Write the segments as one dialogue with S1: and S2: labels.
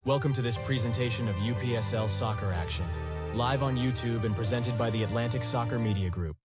S1: Welcome to this presentation of UPSL Soccer Action, live on YouTube and presented by the Atlantic Soccer Media Group.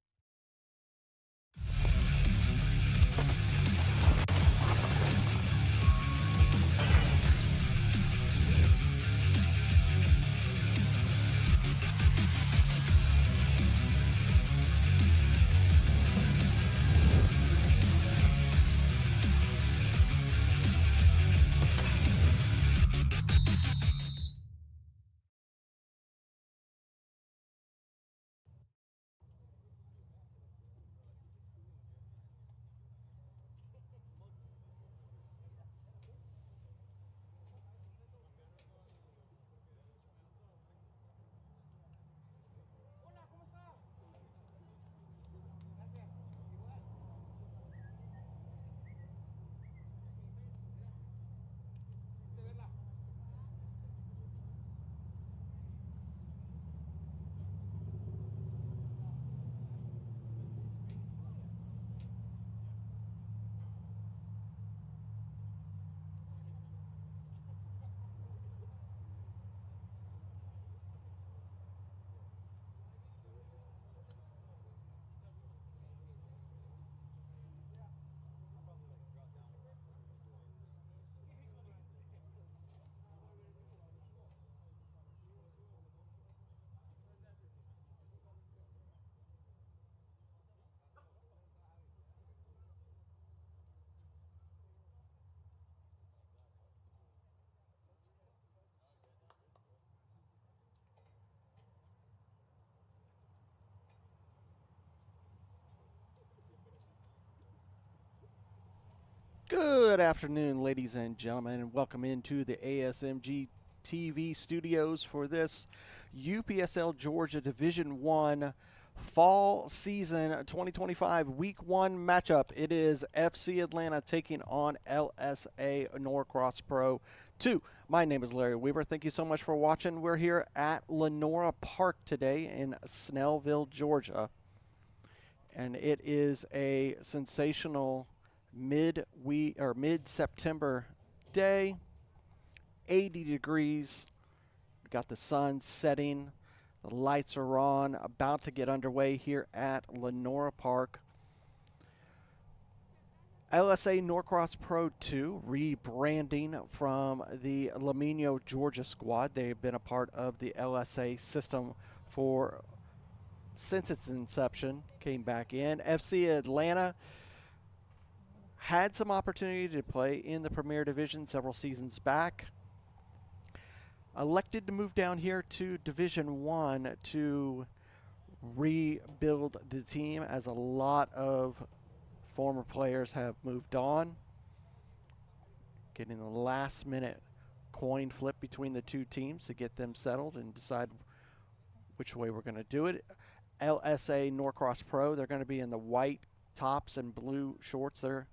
S2: Good afternoon, ladies and gentlemen, and welcome into the ASMG TV studios for this UPSL Georgia Division I Fall Season 2025 Week 1 matchup. It is FC Atlanta taking on LSA Norcross Pro 2. My name is Larry Weber. Thank you so much for watching. We're here at Lenora Park today in Snellville, Georgia, and it is a sensational mid-September day, 80 degrees. We got the sun setting, the lights are on, about to get underway here at Lenora Park. LSA Norcross Pro 2 rebranding from the Lamino, Georgia squad. They've been a part of the LSA system since its inception, came back in. FC Atlanta had some opportunity to play in the Premier Division several seasons back. Elected to move down here to Division I to rebuild the team, as a lot of former players have moved on. Getting the last minute coin flip between the two teams to get them settled and decide which way we're going to do it. LSA Norcross Pro, they're going to be in the white tops and blue shorts there.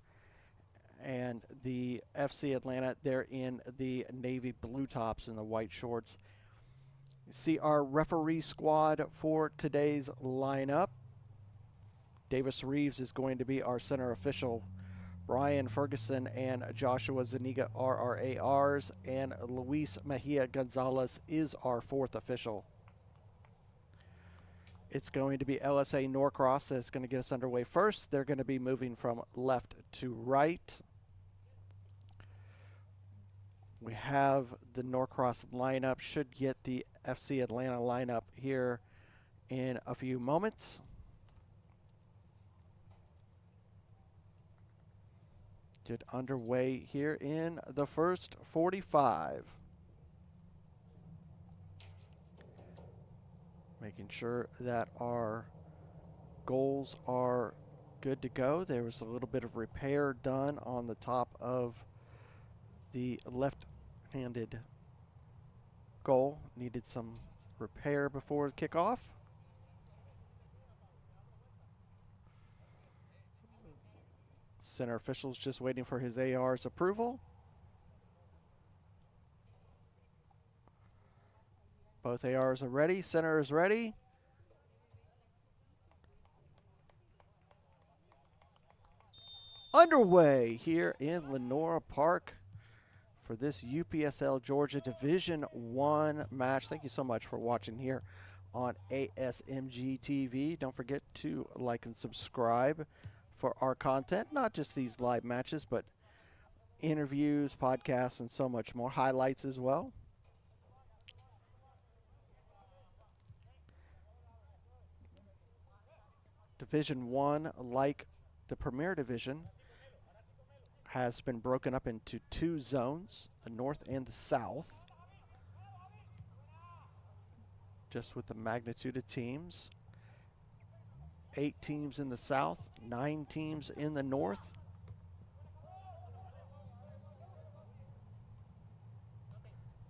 S2: And the FC Atlanta, they're in the navy blue tops and the white shorts. You see our referee squad for today's lineup. Davis Reeves is going to be our center official. Brian Ferguson and Joshua Zaniga are our ARs, and Luis Mejia Gonzalez is our fourth official. It's going to be LSA Norcross that's going to get us underway first. They're going to be moving from left to right. We have the Norcross lineup. Should get the FC Atlanta lineup here in a few moments. Get underway here in the first 45. Making sure that our goals are good to go. There was a little bit of repair done on the top of the left-handed goal. Needed some repair before kickoff. Center official's just waiting for his AR's approval. Both ARs are ready. Center is ready. Underway here in Lenora Park for this UPSL Georgia Division I match. Thank you so much for watching here on ASMG TV. Don't forget to like and subscribe for our content, not just these live matches, but interviews, podcasts, and so much more. Highlights as well. Division I, like the Premier Division, has been broken up into two zones, the North and the South. Just with the magnitude of teams. 8 teams in the South, 9 teams in the North.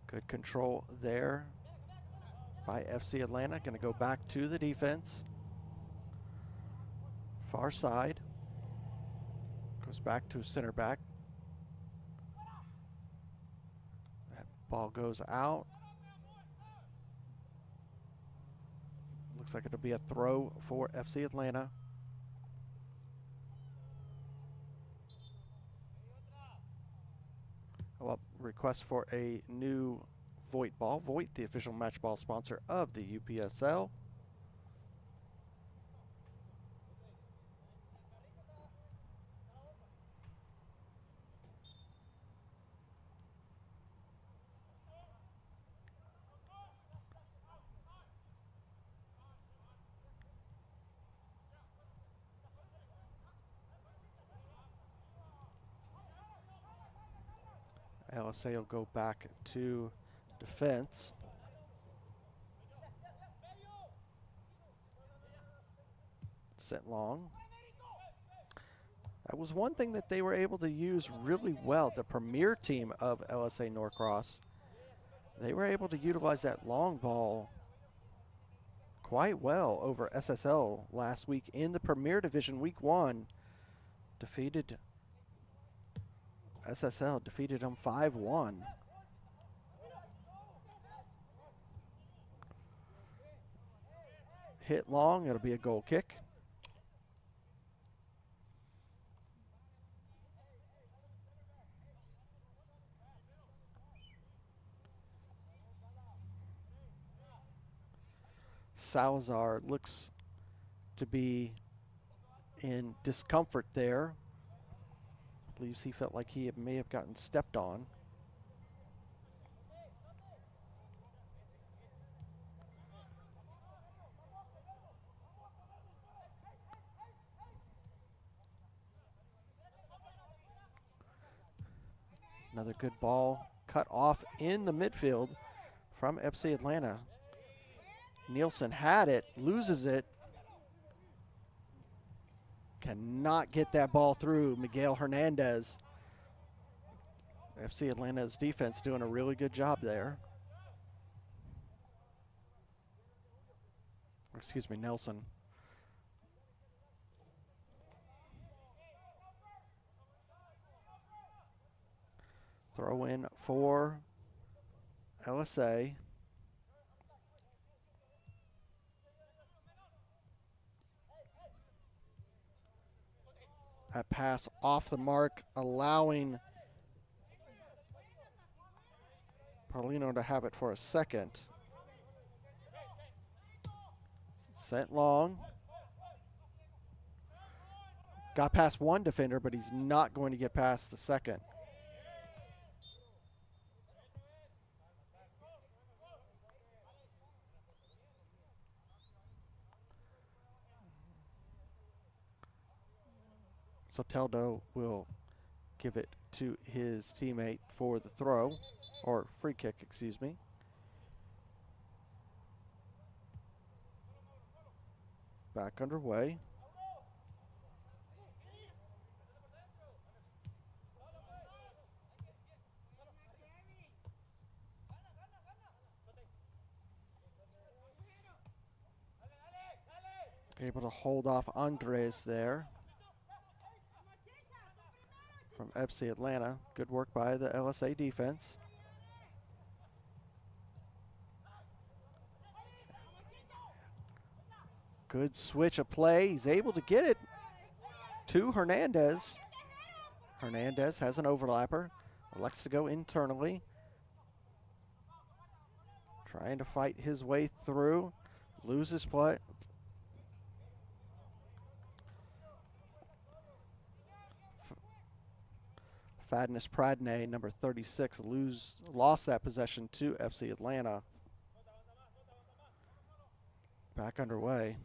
S2: Good control there by FC Atlanta. Going to go back to the defense. Far side. Goes back to center back. That ball goes out. Looks like it'll be a throw for FC Atlanta. Well, request for a new Voight ball. Voight, the official match ball sponsor of the UPSL. LSA will go back to defense. Set long. That was one thing that they were able to use really well. The premier team of LSA Norcross, they were able to utilize that long ball quite well over SSL last week in the Premier Division Week 1. SSL defeated them 5-1. Hit long, it'll be a goal kick. Salazar looks to be in discomfort there. Believes he felt like he may have gotten stepped on. Another good ball cut off in the midfield from FC Atlanta. Nielsen had it, loses it. Cannot get that ball through. Miguel Hernandez. FC Atlanta's defense doing a really good job there. Excuse me, Nelson. Throw in for LSA. That pass off the mark, allowing Paulino to have it for a second. Set long. Got past one defender, but he's not going to get past the second. Soteldo will give it to his teammate for the throw, or free kick, excuse me. Back underway. Able to hold off Andres there. From FC Atlanta. Good work by the LSA defense. Good switch of play. He's able to get it to Hernandez. Hernandez has an overlapper. Elects to go internally. Trying to fight his way through. Loses play. Fadness Pradney, number 36, lost that possession to FC Atlanta. Back underway.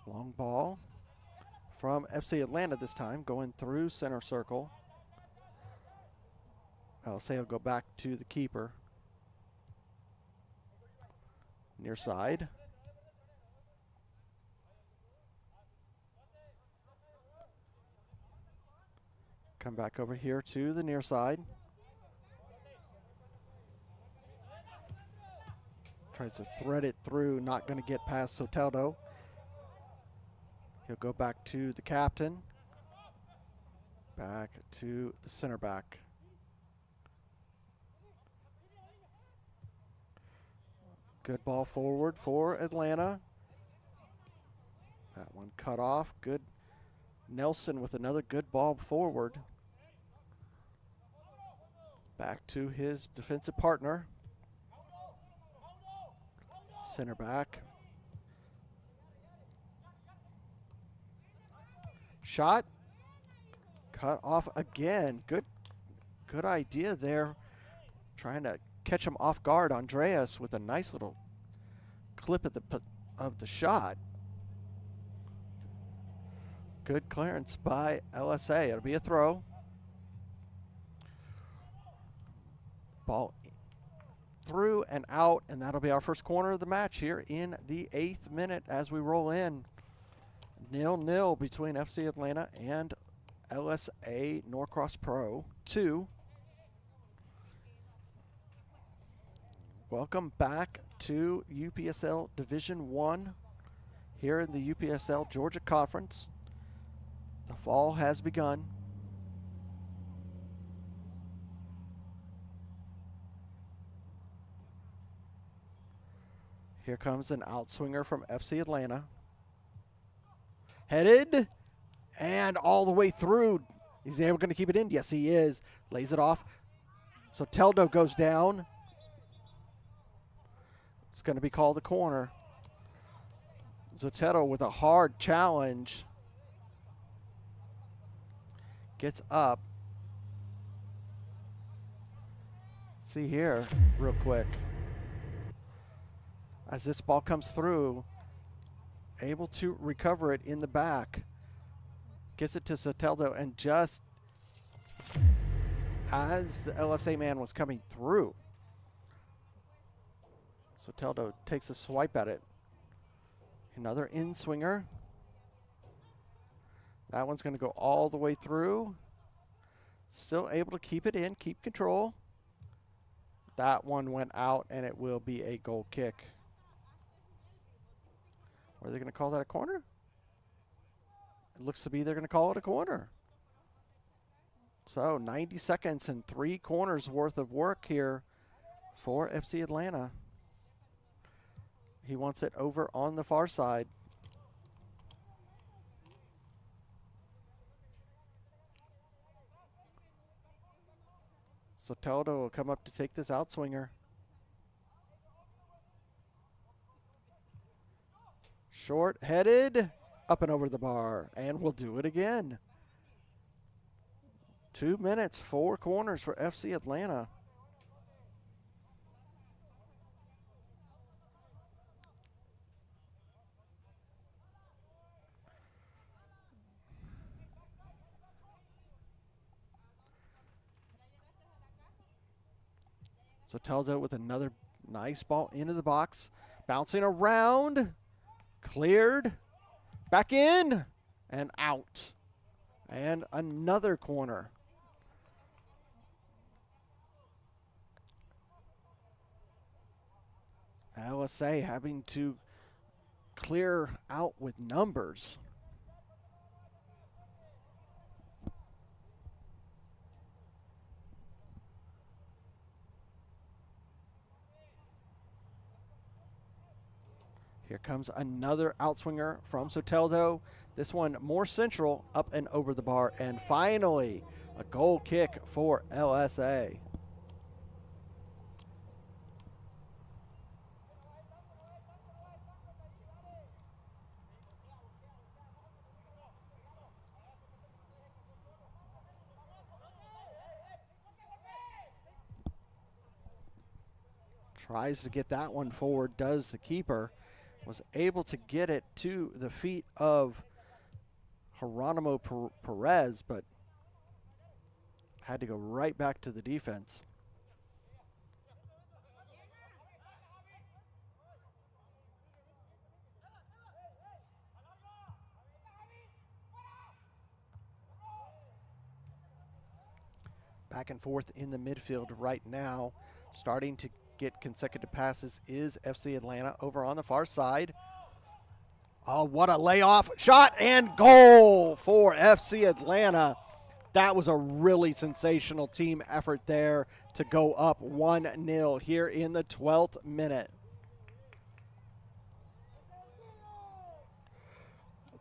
S2: Long ball from FC Atlanta this time, going through center circle. LSA will go back to the keeper. Near side. Come back over here to the near side. Tries to thread it through, not going to get past Soteldo. He'll go back to the captain. Back to the center back. Good ball forward for Atlanta. That one cut off. Good. Nelson with another good ball forward. Back to his defensive partner. Center back. Shot. Cut off again. Good idea there. Trying to catch him off guard. Andreas with a nice little clip of the shot. Good clearance by LSA. It'll be a throw. Ball through and out, and that'll be our first corner of the match here in the 8th minute as we roll in. 0-0 between FC Atlanta and LSA Norcross Pro 2. Welcome back to UPSL Division 1 here in the UPSL Georgia Conference. The fall has begun. Here comes an outswinger from FC Atlanta. Headed and all the way through. Is he going to keep it in? Yes, he is. Lays it off. So Teldo goes down. It's going to be called a corner. Zotetto with a hard challenge. Gets up. See here, real quick. As this ball comes through, able to recover it in the back. Gets it to Soteldo, and just as the LSA man was coming through, Soteldo takes a swipe at it. Another in-swinger. That one's going to go all the way through. Still able to keep it in, keep control. That one went out, and it will be a goal kick. Are they going to call that a corner? It looks to be they're going to call it a corner. So 90 seconds and 3 corners worth of work here for FC Atlanta. He wants it over on the far side. Soteldo will come up to take this outswinger. Short headed, up and over the bar, and we'll do it again. 2 minutes, 4 corners for FC Atlanta. So tells it with another nice ball into the box. Bouncing around. Cleared. Back in. And out. And another corner. LSA having to clear out with numbers. Here comes another outswinger from Soteldo. This one more central, up and over the bar. And finally, a goal kick for LSA. Tries to get that one forward, does the keeper. Was able to get it to the feet of Geronimo Perez, but had to go right back to the defense. Back and forth in the midfield right now. Starting to get consecutive passes is FC Atlanta over on the far side. Oh, what a layoff shot and goal for FC Atlanta. That was a really sensational team effort there to go up 1-0 here in the 12th minute.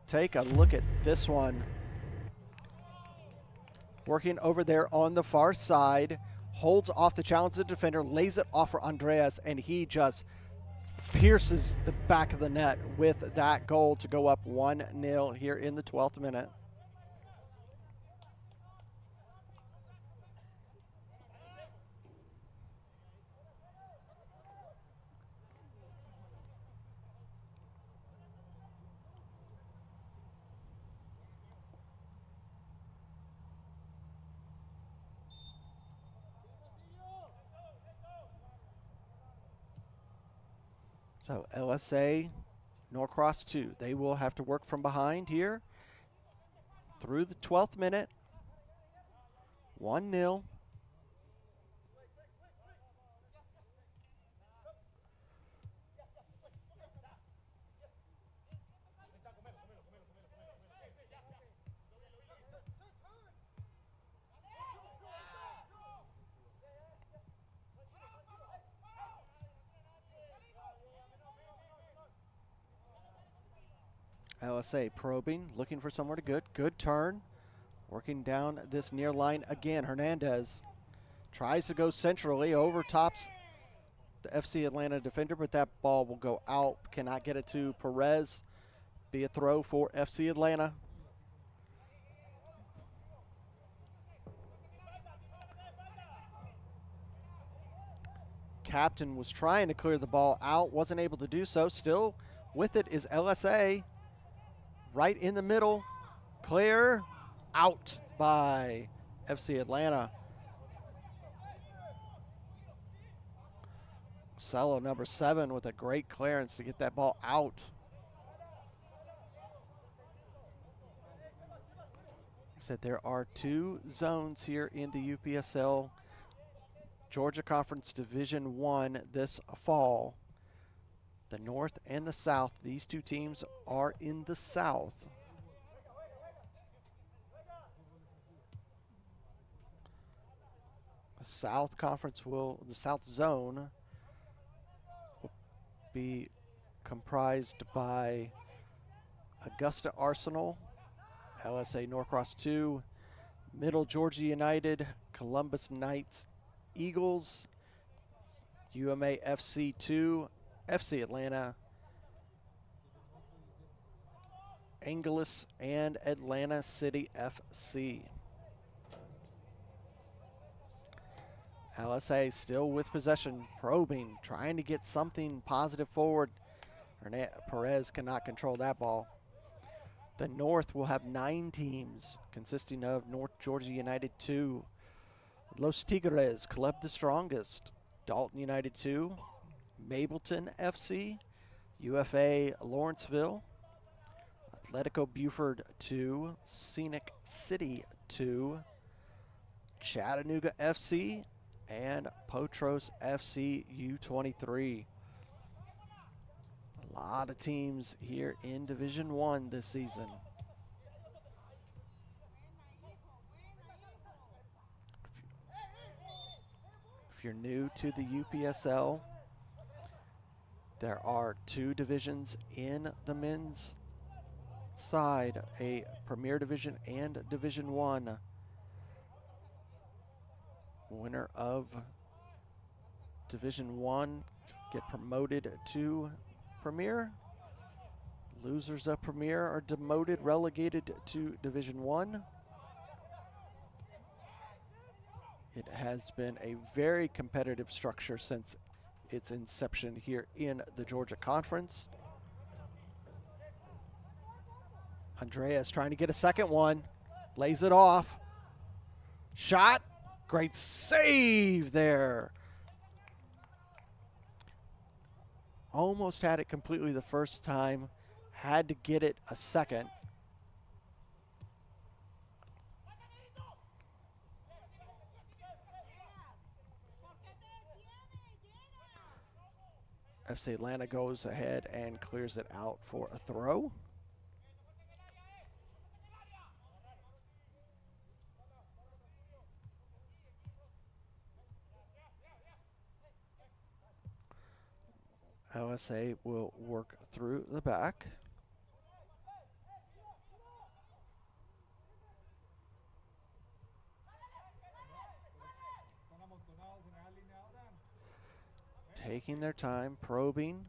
S2: Take a look at this one. Working over there on the far side, holds off the challenge of the defender, lays it off for Andreas, and he just pierces the back of the net with that goal to go up 1-0 here in the 12th minute. So LSA Norcross 2, they will have to work from behind here through the 12th minute. 1-0. LSA probing, looking for somewhere to good turn. Working down this near line again. Hernandez tries to go centrally, overtops the FC Atlanta defender, but that ball will go out. Cannot get it to Perez. Be a throw for FC Atlanta. Captain was trying to clear the ball out, wasn't able to do so. Still with it is LSA. Right in the middle, clear, out by FC Atlanta. Cello number 7 with a great clearance to get that ball out. I said there are 2 zones here in the UPSL Georgia Conference Division 1 this fall. The North and the South. These 2 teams are in the South. The South Conference the South Zone will be comprised by Augusta Arsenal, LSA Norcross 2, Middle Georgia United, Columbus Knights Eagles, UMA FC 2, FC Atlanta, Angeles, and Atlanta City FC. LSA still with possession, probing, trying to get something positive forward. Perez cannot control that ball. The North will have 9 teams, consisting of North Georgia United 2, Los Tigres, Club the Strongest, Dalton United 2, Mableton FC, UFA Lawrenceville, Atletico Buford 2, Scenic City 2, Chattanooga FC, and Potros FC U23. A lot of teams here in Division 1 this season. If you're new to the UPSL, There are two divisions in the men's side, a Premier Division and Division 1. Winner of Division 1 get promoted to Premier. Losers of Premier are demoted, relegated to Division 1. It has been a very competitive structure since its inception here in the Georgia Conference. Andreas trying to get a second one, lays it off. Shot, great save there. Almost had it completely the first time, had to get it a second. FC Atlanta goes ahead and clears it out for a throw. LSA will work through the back. Taking their time, probing,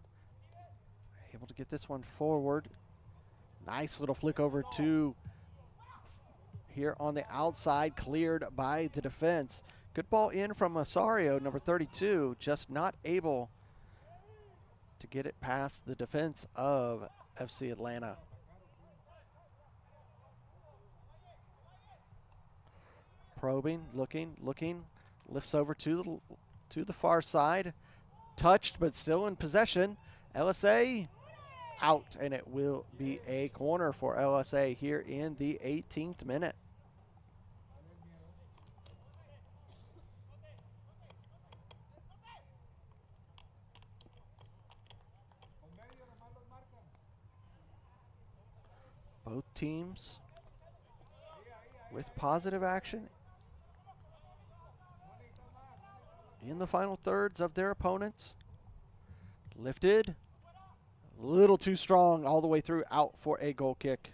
S2: able to get this one forward. Nice little flick over to here on the outside, cleared by the defense. Good ball in from Osorio, number 32, just not able to get it past the defense of FC Atlanta. Probing, looking, lifts over to the far side. Touched, but still in possession. LSA out, and it will be a corner for LSA here in the 18th minute. Both teams with positive action in the final thirds of their opponents. Lifted, a little too strong all the way through, out for a goal kick.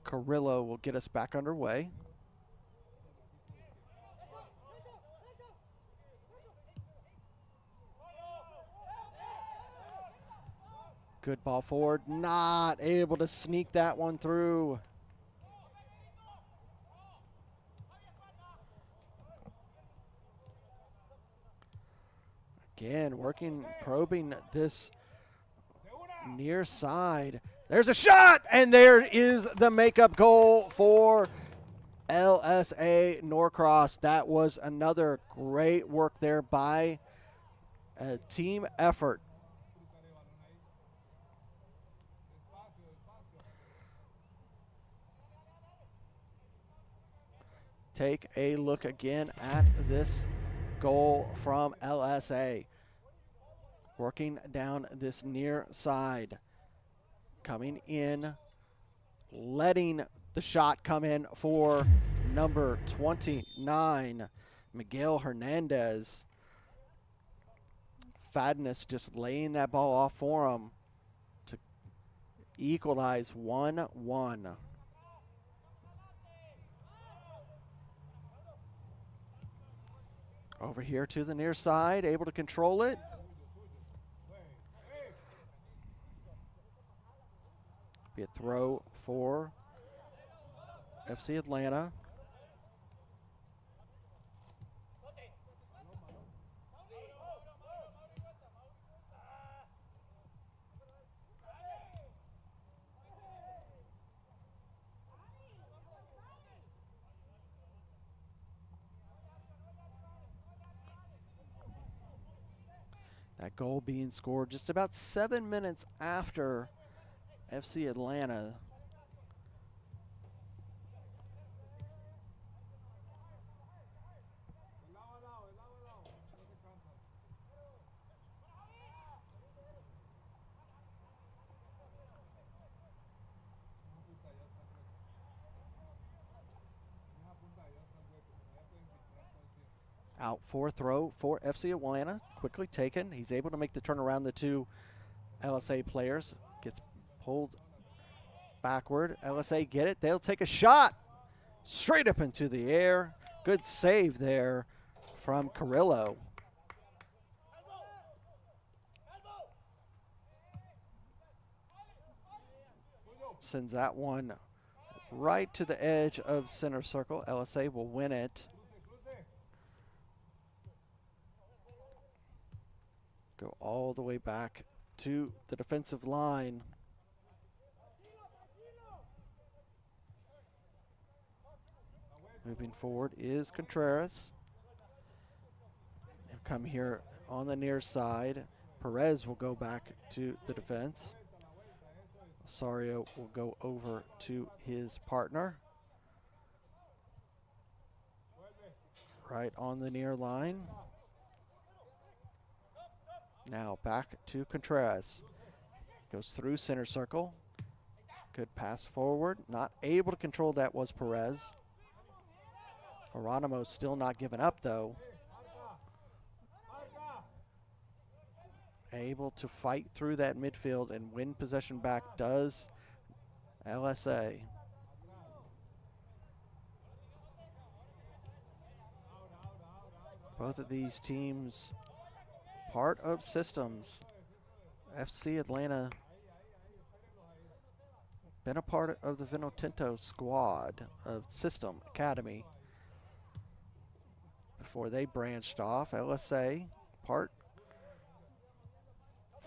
S2: Carrillo will get us back underway. Good ball forward, not able to sneak that one through. Again, working, probing this near side. There's a shot, and there is the makeup goal for LSA Norcross. That was another great work there by a team effort. Take a look again at this goal from LSA. Working down this near side. Coming in, letting the shot come in for number 29, Miguel Hernandez. Fadness just laying that ball off for him to equalize 1-1. Over here to the near side, able to control it. Be a throw for FC Atlanta. That goal being scored just about 7 minutes after FC Atlanta Out for a throw for FC Atlanta. Quickly taken. He's able to make the turn around the two LSA players. Gets pulled backward. LSA get it. They'll take a shot. Straight up into the air. Good save there from Carrillo. Sends that one right to the edge of center circle. LSA will win it. Go all the way back to the defensive line. Moving forward is Contreras. He'll come here on the near side. Perez will go back to the defense. Osorio will go over to his partner. Right on the near line. Now back to Contreras. Goes through center circle. Good pass forward. Not able to control that was Perez. Geronimo still not giving up though. Able to fight through that midfield and win possession back does LSA. Both of these teams part of systems. FC Atlanta been a part of the Vinotinto squad of System Academy before they branched off. LSA part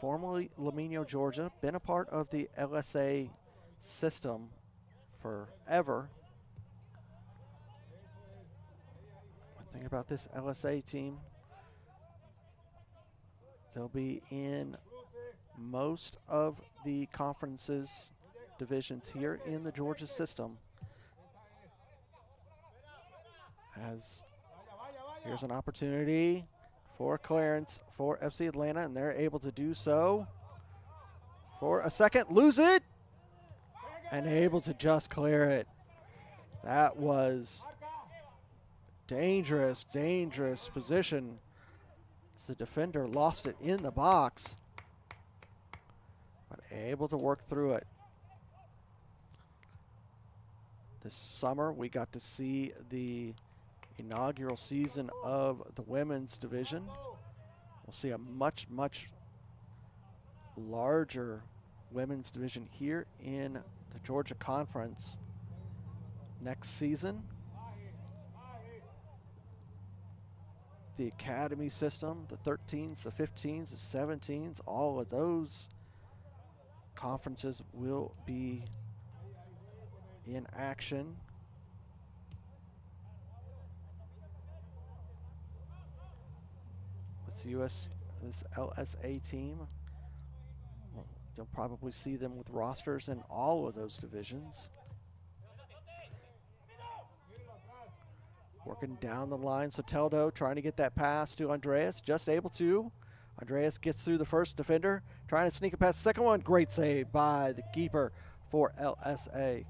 S2: formerly Lamino, Georgia, been a part of the LSA system forever. One thing about this LSA team, they'll be in most of the conferences divisions here in the Georgia system. As here's an opportunity for clearance for FC Atlanta, and they're able to do so for a second, lose it, and able to just clear it. That was dangerous, dangerous position. The defender lost it in the box, but able to work through it. This summer, we got to see the inaugural season of the women's division. We'll see a much, much larger women's division here in the Georgia Conference next season. The academy system, the 13s, the 15s, the 17s, all of those conferences will be in action. This LSA team, well, you'll probably see them with rosters in all of those divisions. Working down the line, Soteldo trying to get that pass to Andreas, just able to. Andreas gets through the first defender, trying to sneak it past the second one. Great save by the keeper for LSA.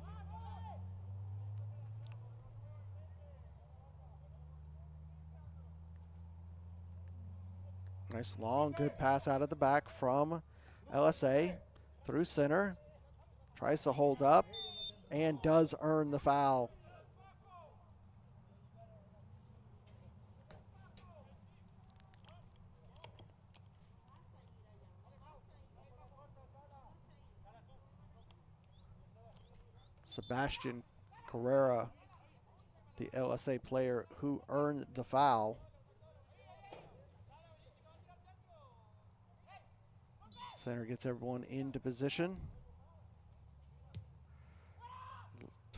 S2: Nice long, good pass out of the back from LSA through center. Tries to hold up and does earn the foul. Sebastian Carrera, the LSA player who earned the foul. Center gets everyone into position.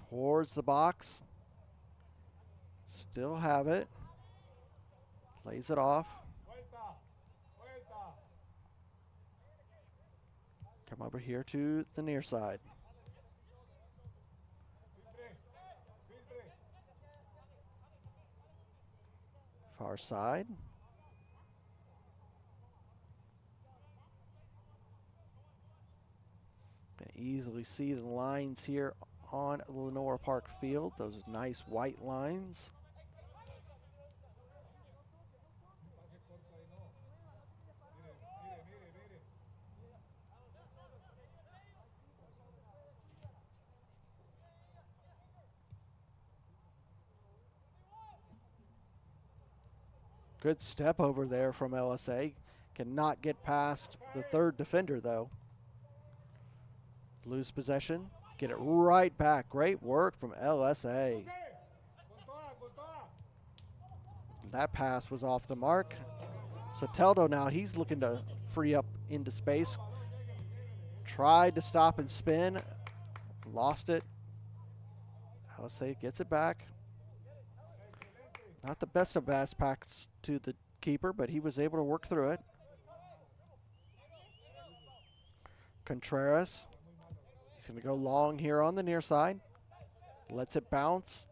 S2: Towards the box. Still have it. Plays it off. Come over here to the near side. Far side. Can easily see the lines here on Lenora Park Field, those nice white lines. Good step over there from LSA. Cannot get past the third defender, though. Lose possession. Get it right back. Great work from LSA. That pass was off the mark. Soteldo now, he's looking to free up into space. Tried to stop and spin. Lost it. LSA gets it back. Not the best of pass packs to the keeper, but he was able to work through it. Contreras. He's going to go long here on the near side. Lets it bounce.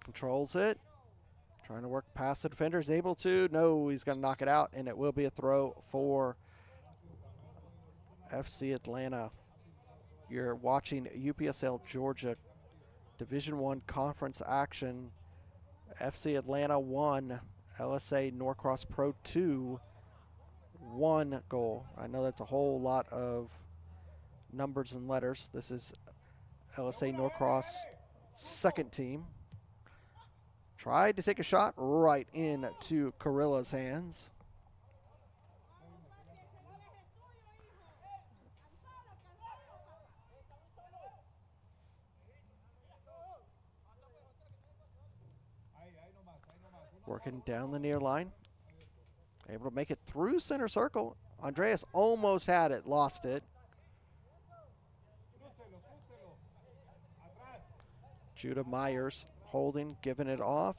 S2: Controls it. Trying to work past the defender. Is able to. No, he's going to knock it out, and it will be a throw for FC Atlanta. You're watching UPSL Georgia Division I Conference action. FC Atlanta 1, LSA Norcross Pro 2, 1 goal. I know that's a whole lot of numbers and letters. This is LSA Norcross second team. Tried to take a shot right into Carilla's hands. Working down the near line. Able to make it through center circle. Andreas almost had it, lost it. Judah Myers holding, giving it off.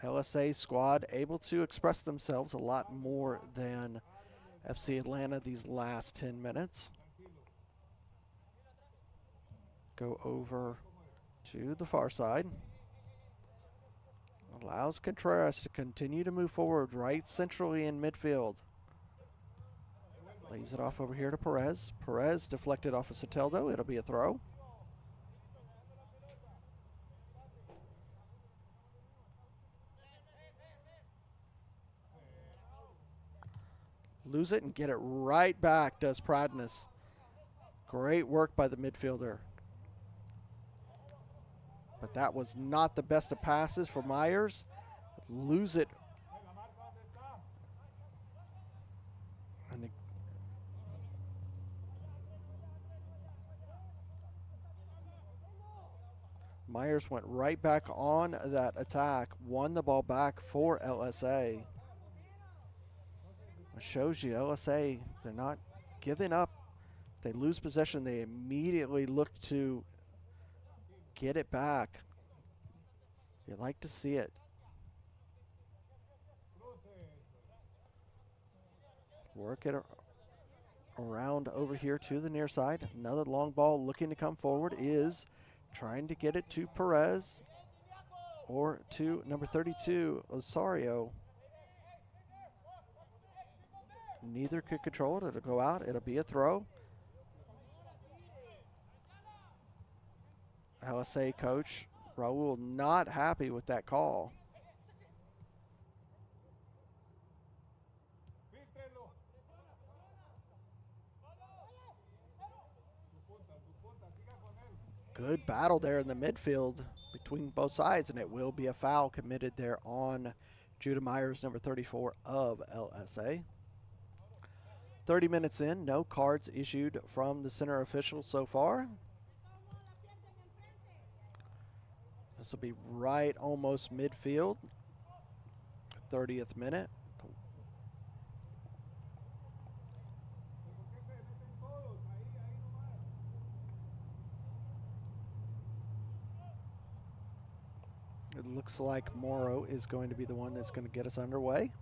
S2: LSA squad able to express themselves a lot more than FC Atlanta these last 10 minutes. Go over to the far side. Allows Contreras to continue to move forward right centrally in midfield. Lays it off over here to Perez. Perez deflected off of Soteldo. It'll be a throw. Lose it and get it right back, does Pradness. Great work by the midfielder. But that was not the best of passes for Myers. Lose it. And Myers went right back on that attack, won the ball back for LSA. It shows you LSA, they're not giving up. They lose possession, they immediately look to get it back. You like to see it. Work it around over here to the near side. Another long ball looking to come forward is trying to get it to Perez or to number 32, Osorio. Neither could control it. It'll go out. It'll be a throw. LSA coach Raul not happy with that call. Good battle there in the midfield between both sides, and it will be a foul committed there on Judah Myers, number 34 of LSA. 30 minutes in, no cards issued from the center official so far. This will be right almost midfield, 30th minute. It looks like Morrow is going to be the one that's going to get us underway.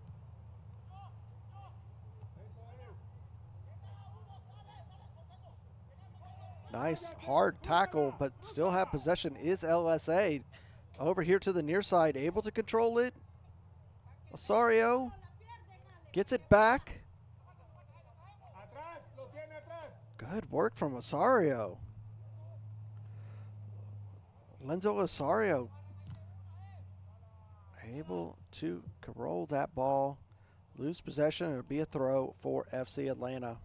S2: Nice hard tackle, but still have possession is LSA. Over here to the near side, able to control it. Osorio gets it back. Good work from Osorio. Lenzo Osorio able to roll that ball, lose possession. It'll be a throw for FC Atlanta.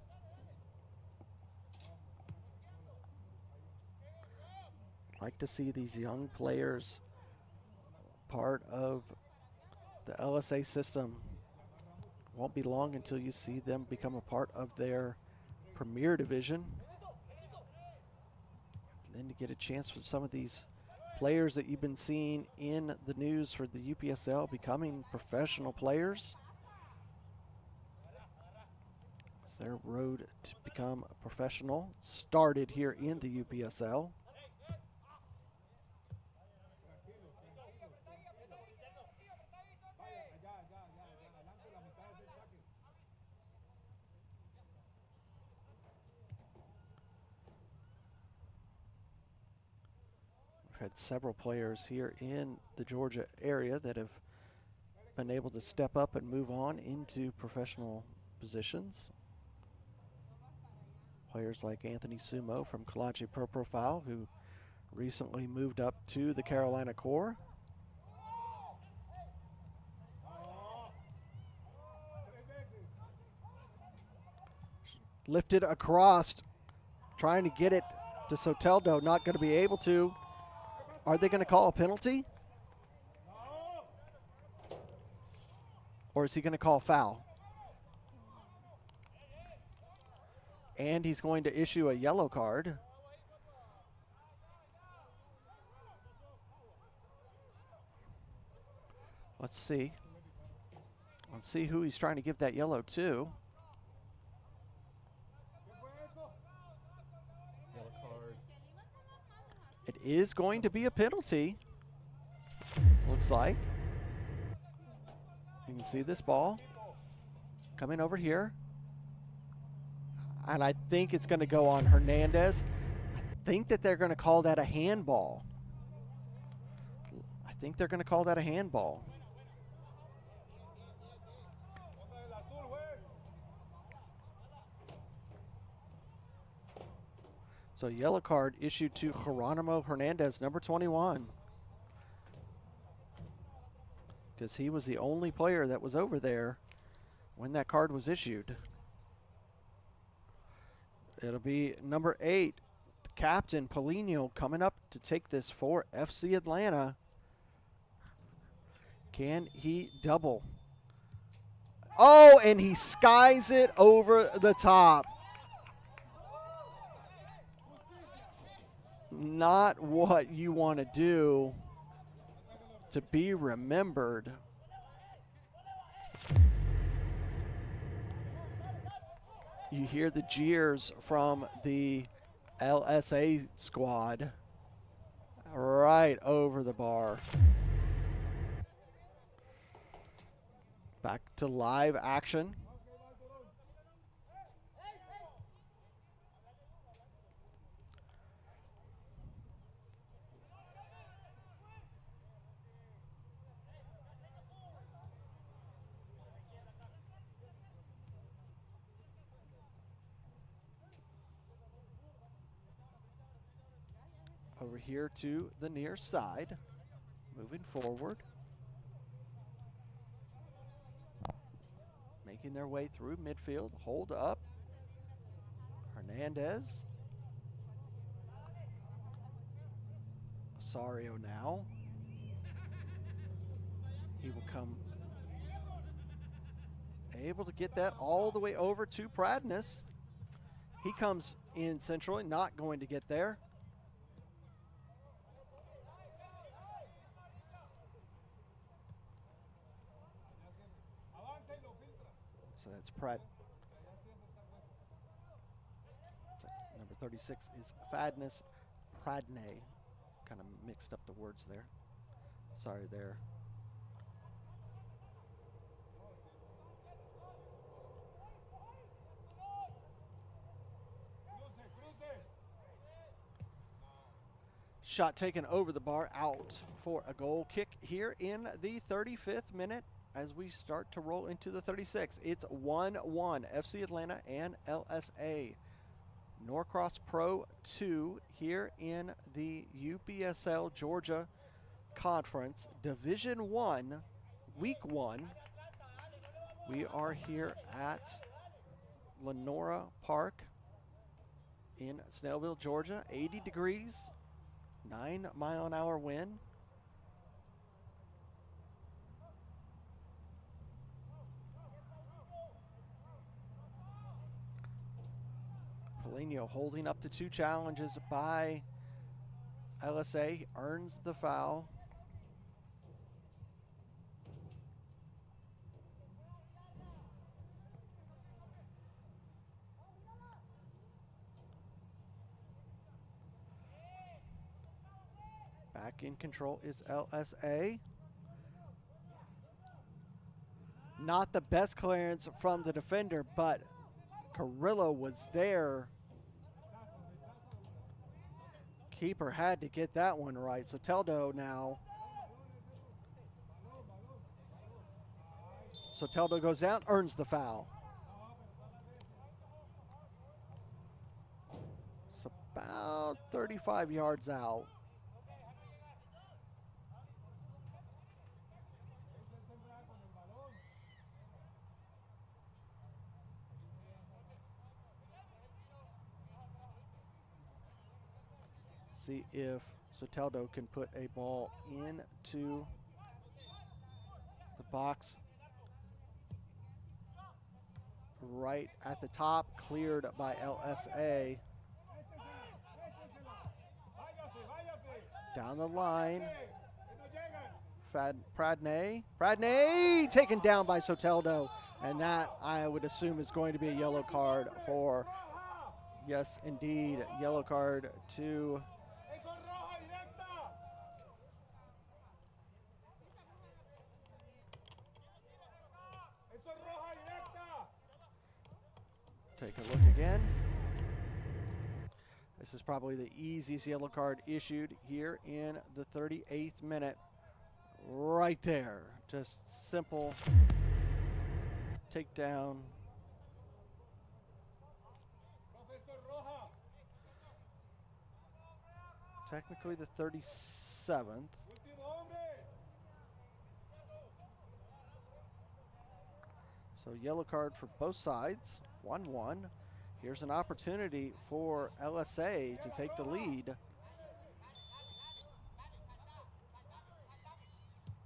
S2: Like to see these young players part of the LSA system. Won't be long until you see them become a part of their Premier Division. Then to get a chance for some of these players that you've been seeing in the news for the UPSL becoming professional players. It's their road to become a professional started here in the UPSL. Had several players here in the Georgia area that have been able to step up and move on into professional positions. Players like Anthony Sumo from Kalachi Pro Profile, who recently moved up to the Carolina Corps. Lifted across, trying to get it to Soteldo, not going to be able to. Are they going to call a penalty? Or is he going to call foul? And he's going to issue a yellow card. Let's see. Let's see who he's trying to give that yellow to. It is going to be a penalty, looks like. You can see this ball coming over here. And I think it's going to go on Hernandez. I think that they're going to call that a handball. I think they're going to call that a handball. So yellow card issued to Geronimo Hernandez, number 21. Because he was the only player that was over there when that card was issued. It'll be number 8, the captain, Polino, coming up to take this for FC Atlanta. Can he double? Oh, and he skies it over the top. Not what you want to do to be remembered. You hear the jeers from the LSA squad right over the bar. Back to live action. Over here to the near side, moving forward. Making their way through midfield, hold up. Hernandez. Osorio now. He will come able to get that all the way over to Pradness. He comes in centrally, not going to get there. So that's Pratt. Number 36 is Fadness Pradney. Kind of mixed up the words there. Sorry there. Shot taken over the bar, out for a goal kick here in the 35th minute. As we start to roll into the 36th, it's 1-1, FC Atlanta and LSA Norcross Pro 2 here in the UPSL Georgia Conference Division 1, Week 1. We are here at Lenora Park in Snellville, Georgia. 80 degrees, 9-mile-an-hour wind. Foligno holding up to 2 challenges by LSA, earns the foul. Back in control is LSA. Not the best clearance from the defender, but Carrillo was there. Keeper had to get that one right. So Teldo now. So Teldo goes down, earns the foul. It's about 35 yards out. See if Soteldo can put a ball into the box. Right at the top, cleared by LSA. Down the line, Pradney taken down by Soteldo, and that I would assume is going to be a yellow card for, yes indeed, yellow card to take a look again. This is probably the easiest yellow card issued here in the 38th minute. Right there. Just simple takedown. Technically the 37th. So yellow card for both sides. 1-1. Here's an opportunity for LSA to take the lead.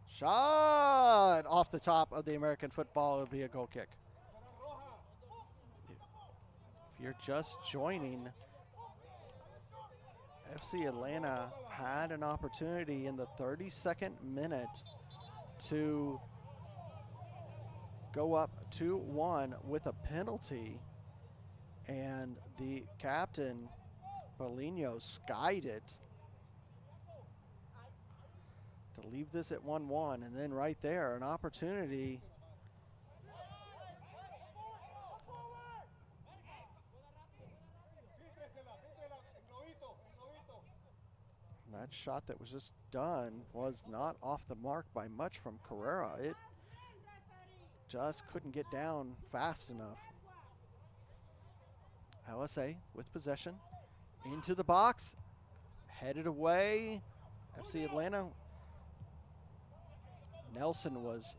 S2: Shot off the top of the American football. It'll be a goal kick. If you're just joining, FC Atlanta had an opportunity in the 32nd minute to go up 2-1 with a penalty, and the captain, Foligno, skied it to leave this at 1-1, and then right there, an opportunity. That shot that was just done was not off the mark by much from Carrera. It just couldn't get down fast enough. LSA with possession into the box, headed away. FC Atlanta. Nelson was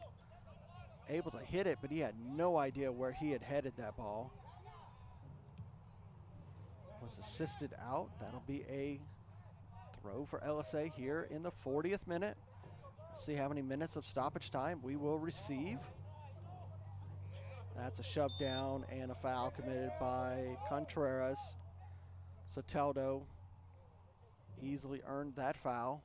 S2: able to hit it, but he had no idea where he had headed that ball. Was assisted out. That'll be a throw for LSA here in the 40th minute. Let's see how many minutes of stoppage time we will receive. That's a shove down and a foul committed by Contreras. Soteldo easily earned that foul.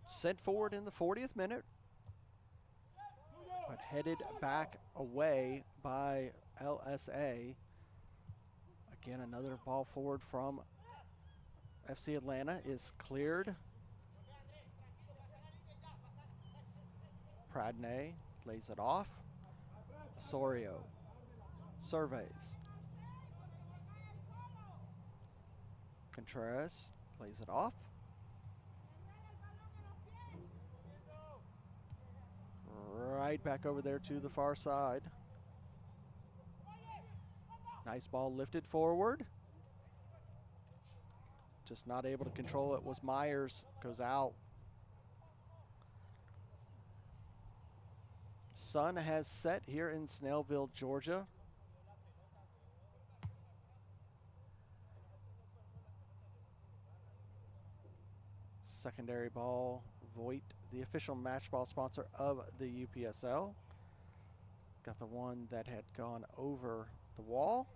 S2: Sent forward in the 40th minute, but headed back away by LSA. Again, another ball forward from FC Atlanta is cleared. Pradney lays it off. Osorio surveys. Contreras lays it off. Right back over there to the far side. Nice ball lifted forward. Just not able to control it was Myers. Goes out. Sun has set here in Snellville, Georgia. Secondary ball, Voigt, the official match ball sponsor of the UPSL. Got the one that had gone over the wall.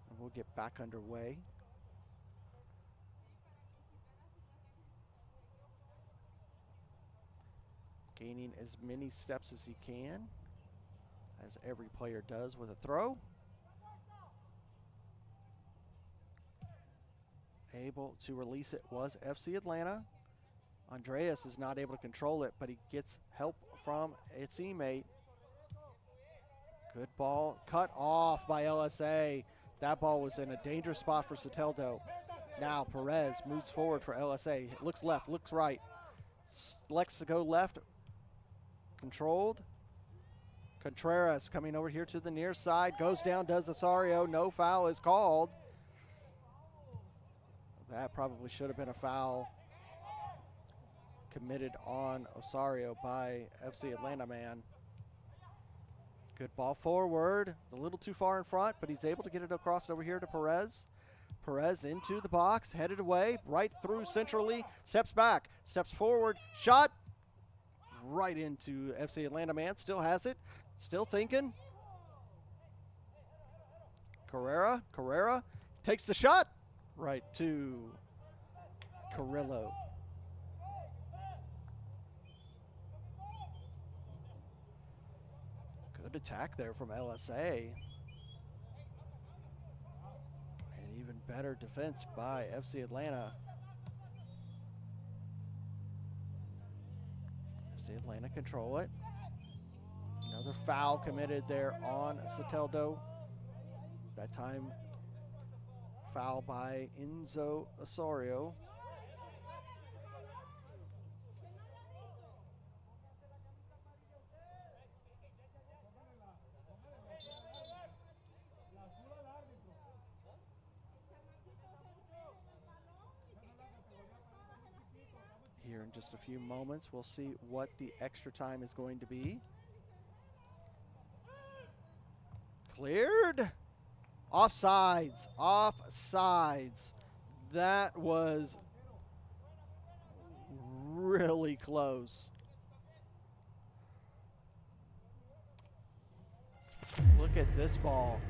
S2: And we'll get back underway. Gaining as many steps as he can, as every player does with a throw. Able to release it was FC Atlanta. Andreas is not able to control it, but he gets help from a teammate. Good ball, cut off by LSA. That ball was in a dangerous spot for Soteldo. Now Perez moves forward for LSA. Looks left, looks right. Selects to go left. Controlled. Contreras coming over here to the near side. Goes down, does Osorio. No foul is called. That probably should have been a foul committed on Osorio by FC Atlanta man. Good ball forward, a little too far in front, but he's able to get it across over here to Perez. Perez into the box, headed away, right through centrally, steps back, steps forward, shot, right into FC Atlanta man, still has it, still thinking. Carrera takes the shot, right to Carrillo. Good attack there from LSA. And even better defense by FC Atlanta. FC Atlanta control it. Another foul committed there on Soteldo. That time foul by Enzo Osorio. Here in just a few moments, we'll see what the extra time is going to be. Cleared. Offsides. That was really close. Look at this ball.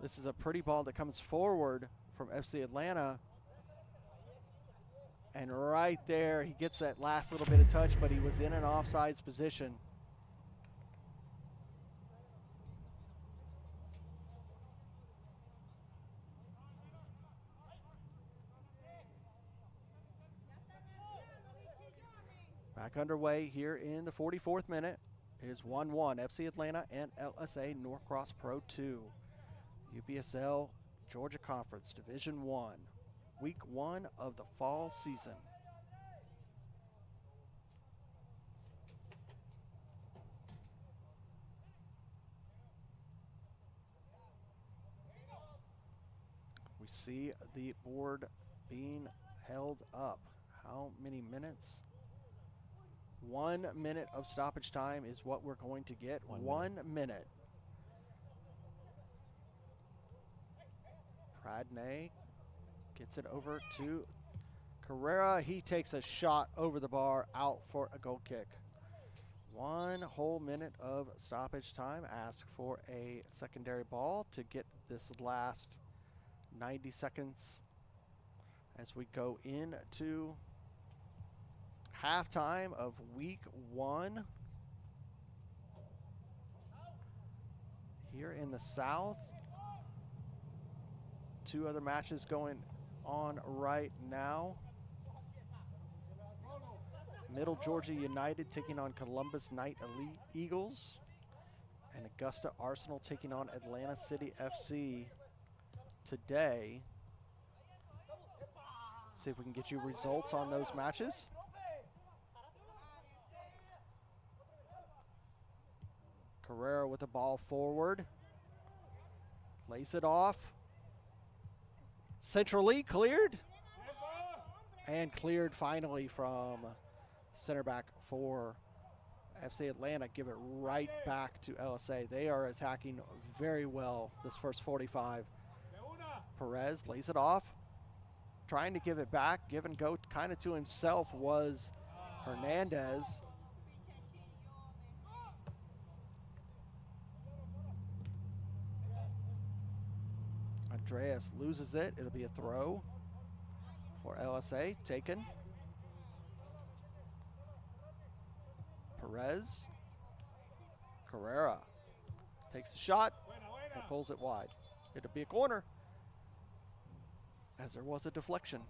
S2: This is a pretty ball that comes forward from FC Atlanta. And right there, he gets that last little bit of touch, but he was in an offsides position. Back underway here in the 44th minute. It is 1-1, FC Atlanta and LSA Norcross Pro 2. UPSL Georgia Conference Division 1. Week 1 of the fall season. We see the board being held up. How many minutes? 1 minute of stoppage time is what we're going to get. 1 minute. Pradney gets it over to Carrera. He takes a shot over the bar, out for a goal kick. 1 whole minute of stoppage time. Ask for a secondary ball to get this last 90 seconds as we go into halftime of week 1. Here in the South, 2 other matches going on right now. Middle Georgia United taking on Columbus Knight Elite Eagles, and Augusta Arsenal taking on Atlanta City FC today. See if we can get you results on those matches. Carrera with the ball forward. Lays it off. Centrally cleared. And cleared finally from center back for FC Atlanta. Give it right back to LSA. They are attacking very well this first 45. Perez lays it off. trying to give it back, give and go kind of to himself was Hernandez. Andreas loses it. It'll be a throw for LSA. Taken. Perez. Carrera takes the shot and pulls it wide. It'll be a corner, as there was a deflection.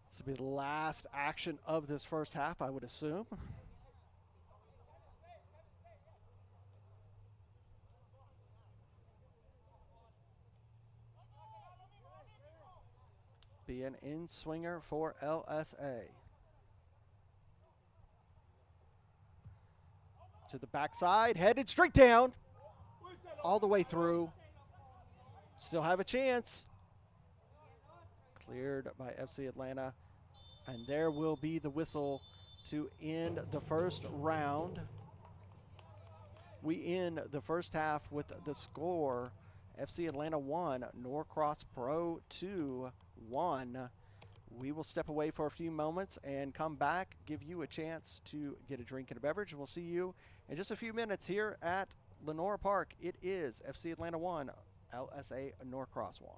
S2: This will be the last action of this first half, I would assume. Be an in-swinger for LSA. To the backside, headed straight down, all the way through. Still have a chance. Cleared by FC Atlanta. And there will be the whistle to end the first round. We end the first half with the score: FC Atlanta 1, Norcross Pro 2-1. We will step away for a few moments and come back, give you a chance to get a drink and a beverage. We'll see you in just a few minutes here at Lenora Park. It is FC Atlanta 1, LSA Norcross 1.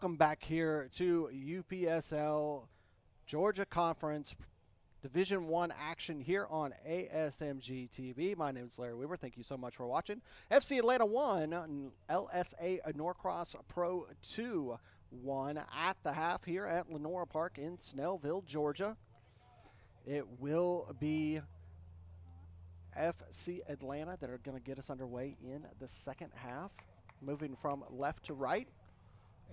S2: Welcome back here to UPSL Georgia Conference Division I action here on ASMG TV. My name is Larry Weaver. Thank you so much for watching. FC Atlanta 1, LSA Norcross Pro 2, 1 at the half here at Lenora Park in Snellville, Georgia. It will be FC Atlanta that are going to get us underway in the second half, moving from left to right.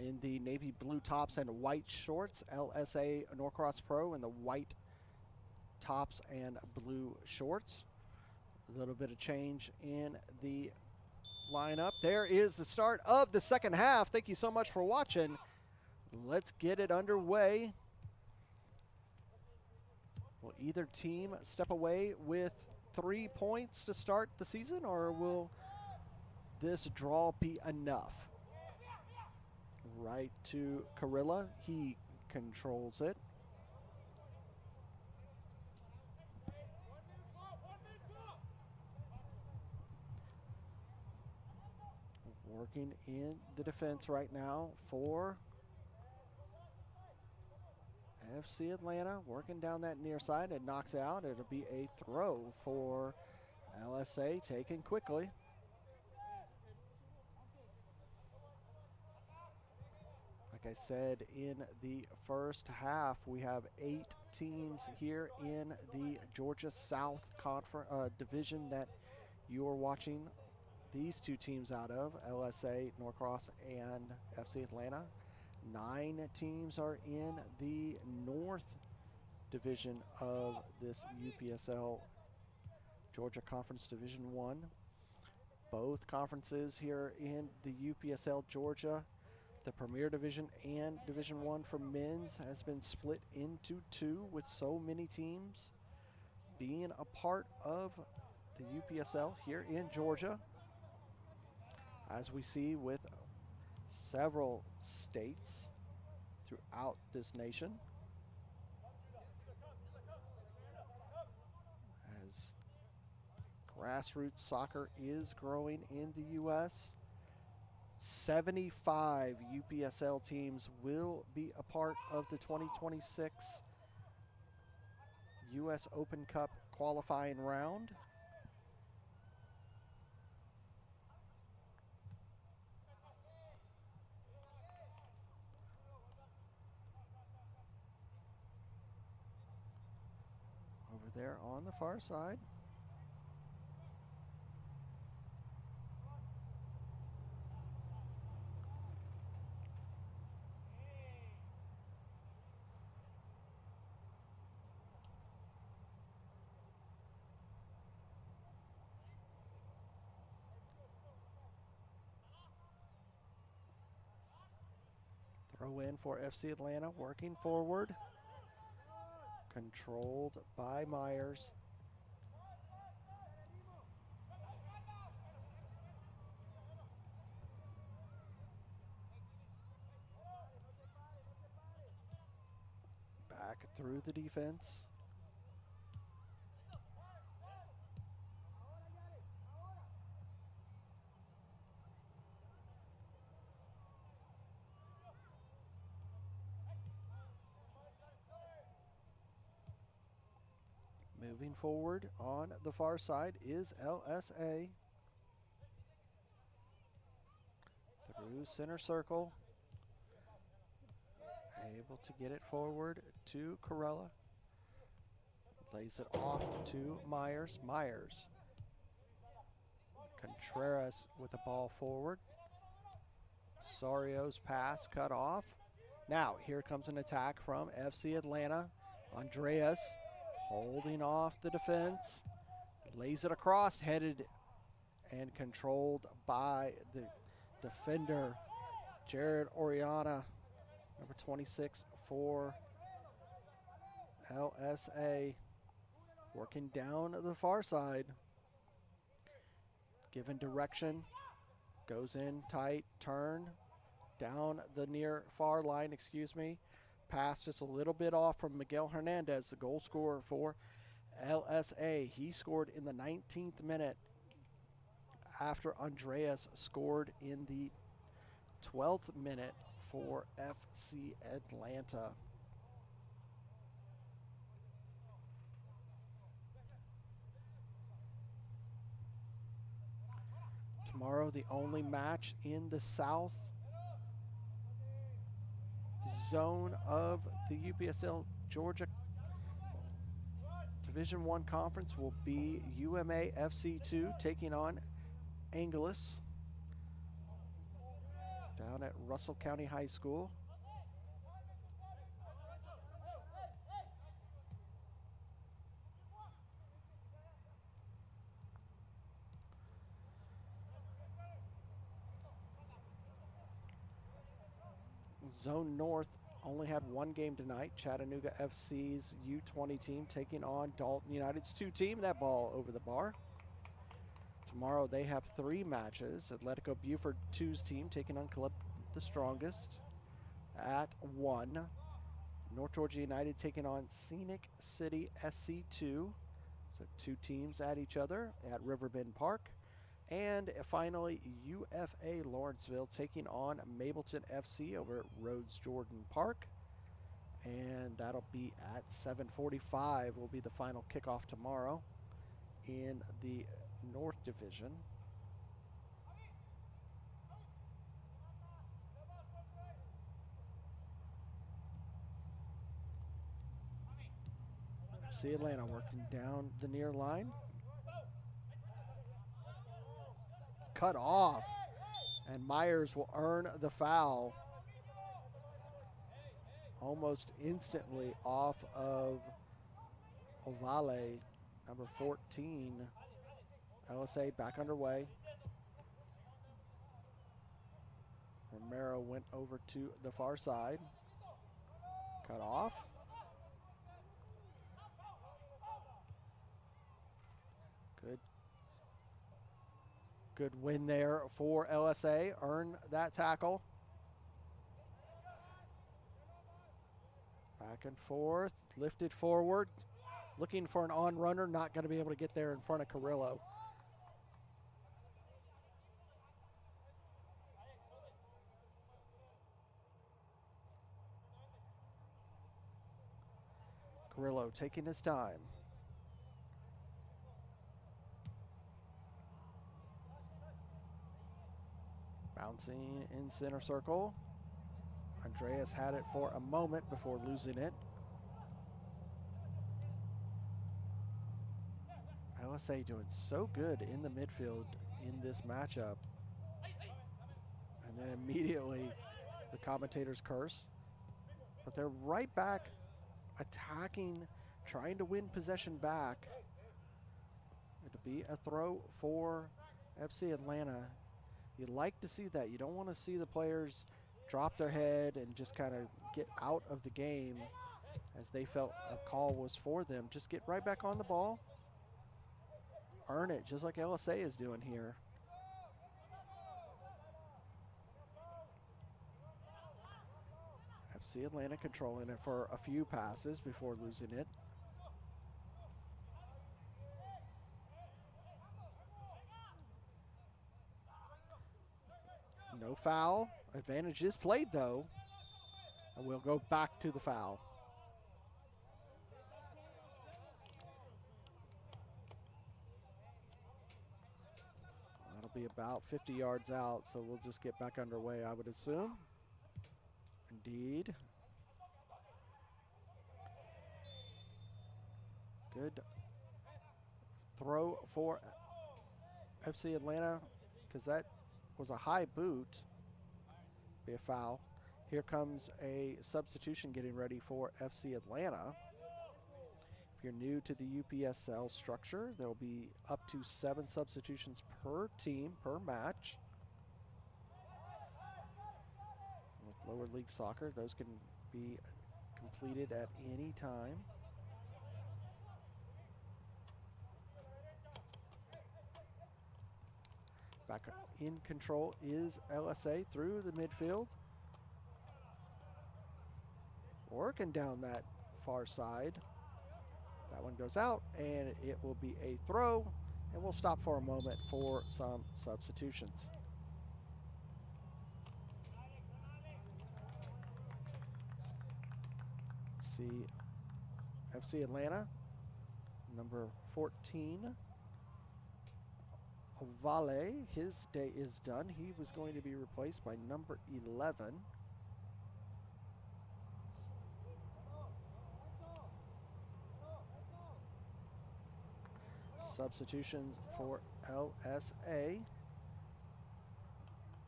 S2: In the navy blue tops and white shorts, LSA Norcross Pro in the white tops and blue shorts. A little bit of change in the lineup. There is the start of the second half. Thank you so much for watching. Let's get it underway. Will either team step away with 3 points to start the season, or will this draw be enough? Right to Carilla. He controls it. Working in the defense right now for FC Atlanta. Working down that near side. It knocks out. It'll be a throw for LSA, taken quickly. Like I said, in the first half, we have 8 teams here in the Georgia South Division that you are watching these 2 teams out of, LSA Norcross and FC Atlanta. 9 teams are in the North Division of this UPSL Georgia Conference Division I. Both conferences here in the UPSL Georgia, the Premier Division and Division I for men's, has been split into 2, with so many teams being a part of the UPSL here in Georgia. As we see with several states throughout this nation. As grassroots soccer is growing in the U.S., 75 UPSL teams will be a part of the 2026 U.S. Open Cup qualifying round. Over there on the far side. Throw in for FC Atlanta, working forward. Controlled by Myers. Back through the defense. Moving forward on the far side is LSA. Through center circle. Able to get it forward to Carella. Lays it off to Myers. Myers. Contreras with the ball forward. Sario's pass cut off. Now here comes an attack from FC Atlanta. Andreas holding off the defense, lays it across, headed and controlled by the defender, Jared Oriana, number 26 for LSA, working down the far side, given direction, goes in tight, turn, down the near far line, pass just a little bit off from Miguel Hernandez, the goal scorer for LSA. He scored in the 19th minute after Andreas scored in the 12th minute for FC Atlanta. Tomorrow, the only match in the South zone of the UPSL Georgia Division I Conference will be UMA FC2 taking on Angelus down at Russell County High School. Zone North only had one game tonight. Chattanooga FC's U20 team taking on Dalton United's 2 team. That ball over the bar. Tomorrow they have 3 matches. Atletico Buford 2's team taking on Club the Strongest at 1. North Georgia United taking on Scenic City SC2. So 2 teams at each other at Riverbend Park. And finally, UFA Lawrenceville taking on Mableton FC over at Rhodes Jordan Park. And that'll be at 7:45 will be the final kickoff tomorrow in the North Division. FC Atlanta working down the near line. Cut off, and Myers will earn the foul almost instantly off of Ovale, number 14. LSA back underway. Romero went over to the far side. Cut off. Good win there for LSA. Earn that tackle. Back and forth. Lifted forward. Looking for an on runner. Not going to be able to get there in front of Carrillo. Carrillo taking his time. Bouncing in center circle. Andreas had it for a moment before losing it. LSA doing so good in the midfield in this matchup. And then immediately the commentators curse. But they're right back attacking, trying to win possession back. It'll be a throw for FC Atlanta. You like to see that. You don't want to see the players drop their head and just kind of get out of the game as they felt a call was for them. Just get right back on the ball. Earn it, just like LSA is doing here. FC Atlanta controlling it for a few passes before losing it. No foul. Advantage is played, though. And we'll go back to the foul. That'll be about 50 yards out, so we'll just get back underway, I would assume. Indeed. Good throw for FC Atlanta, because that was a high boot. Be a foul. Here comes a substitution getting ready for FC Atlanta. If you're new to the UPSL structure, there will be up to 7 substitutions per team, per match. With lower league soccer, those can be completed at any time. Back in control is LSA through the midfield. Working down that far side. That one goes out, and it will be a throw, and we'll stop for a moment for some substitutions. see FC Atlanta, number 14. Vale, his day is done. He was going to be replaced by number 11. Substitutions for LSA.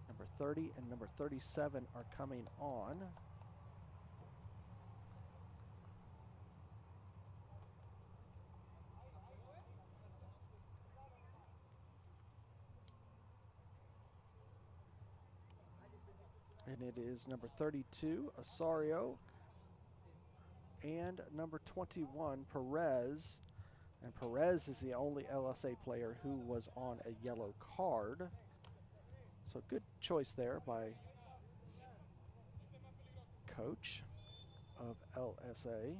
S2: Number 30 and number 37 are coming on. And it is number 32, Osorio, and number 21, Perez. And Perez is the only LSA player who was on a yellow card. So good choice there by coach of LSA.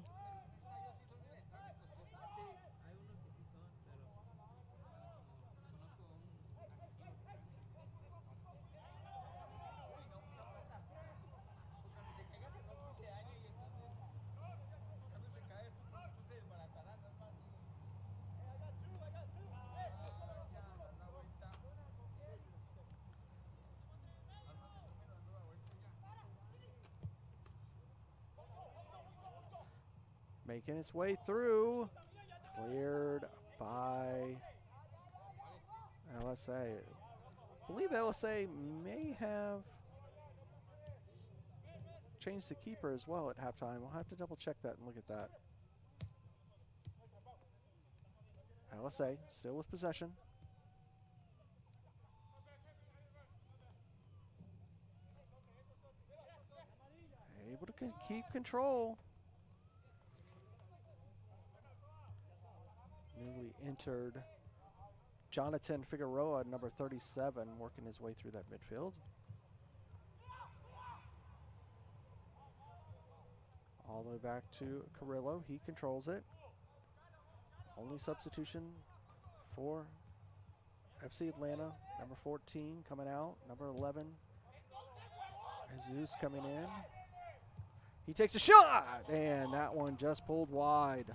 S2: Making its way through, cleared by LSA. I believe LSA may have changed the keeper as well at halftime. We'll have to double check that and look at that. LSA still with possession. Able to keep control. Newly entered Jonathan Figueroa, number 37, working his way through that midfield. All the way back to Carrillo. He controls it. Only substitution for FC Atlanta. Number 14 coming out. Number 11, Jesus coming in. He takes a shot, and that one just pulled wide.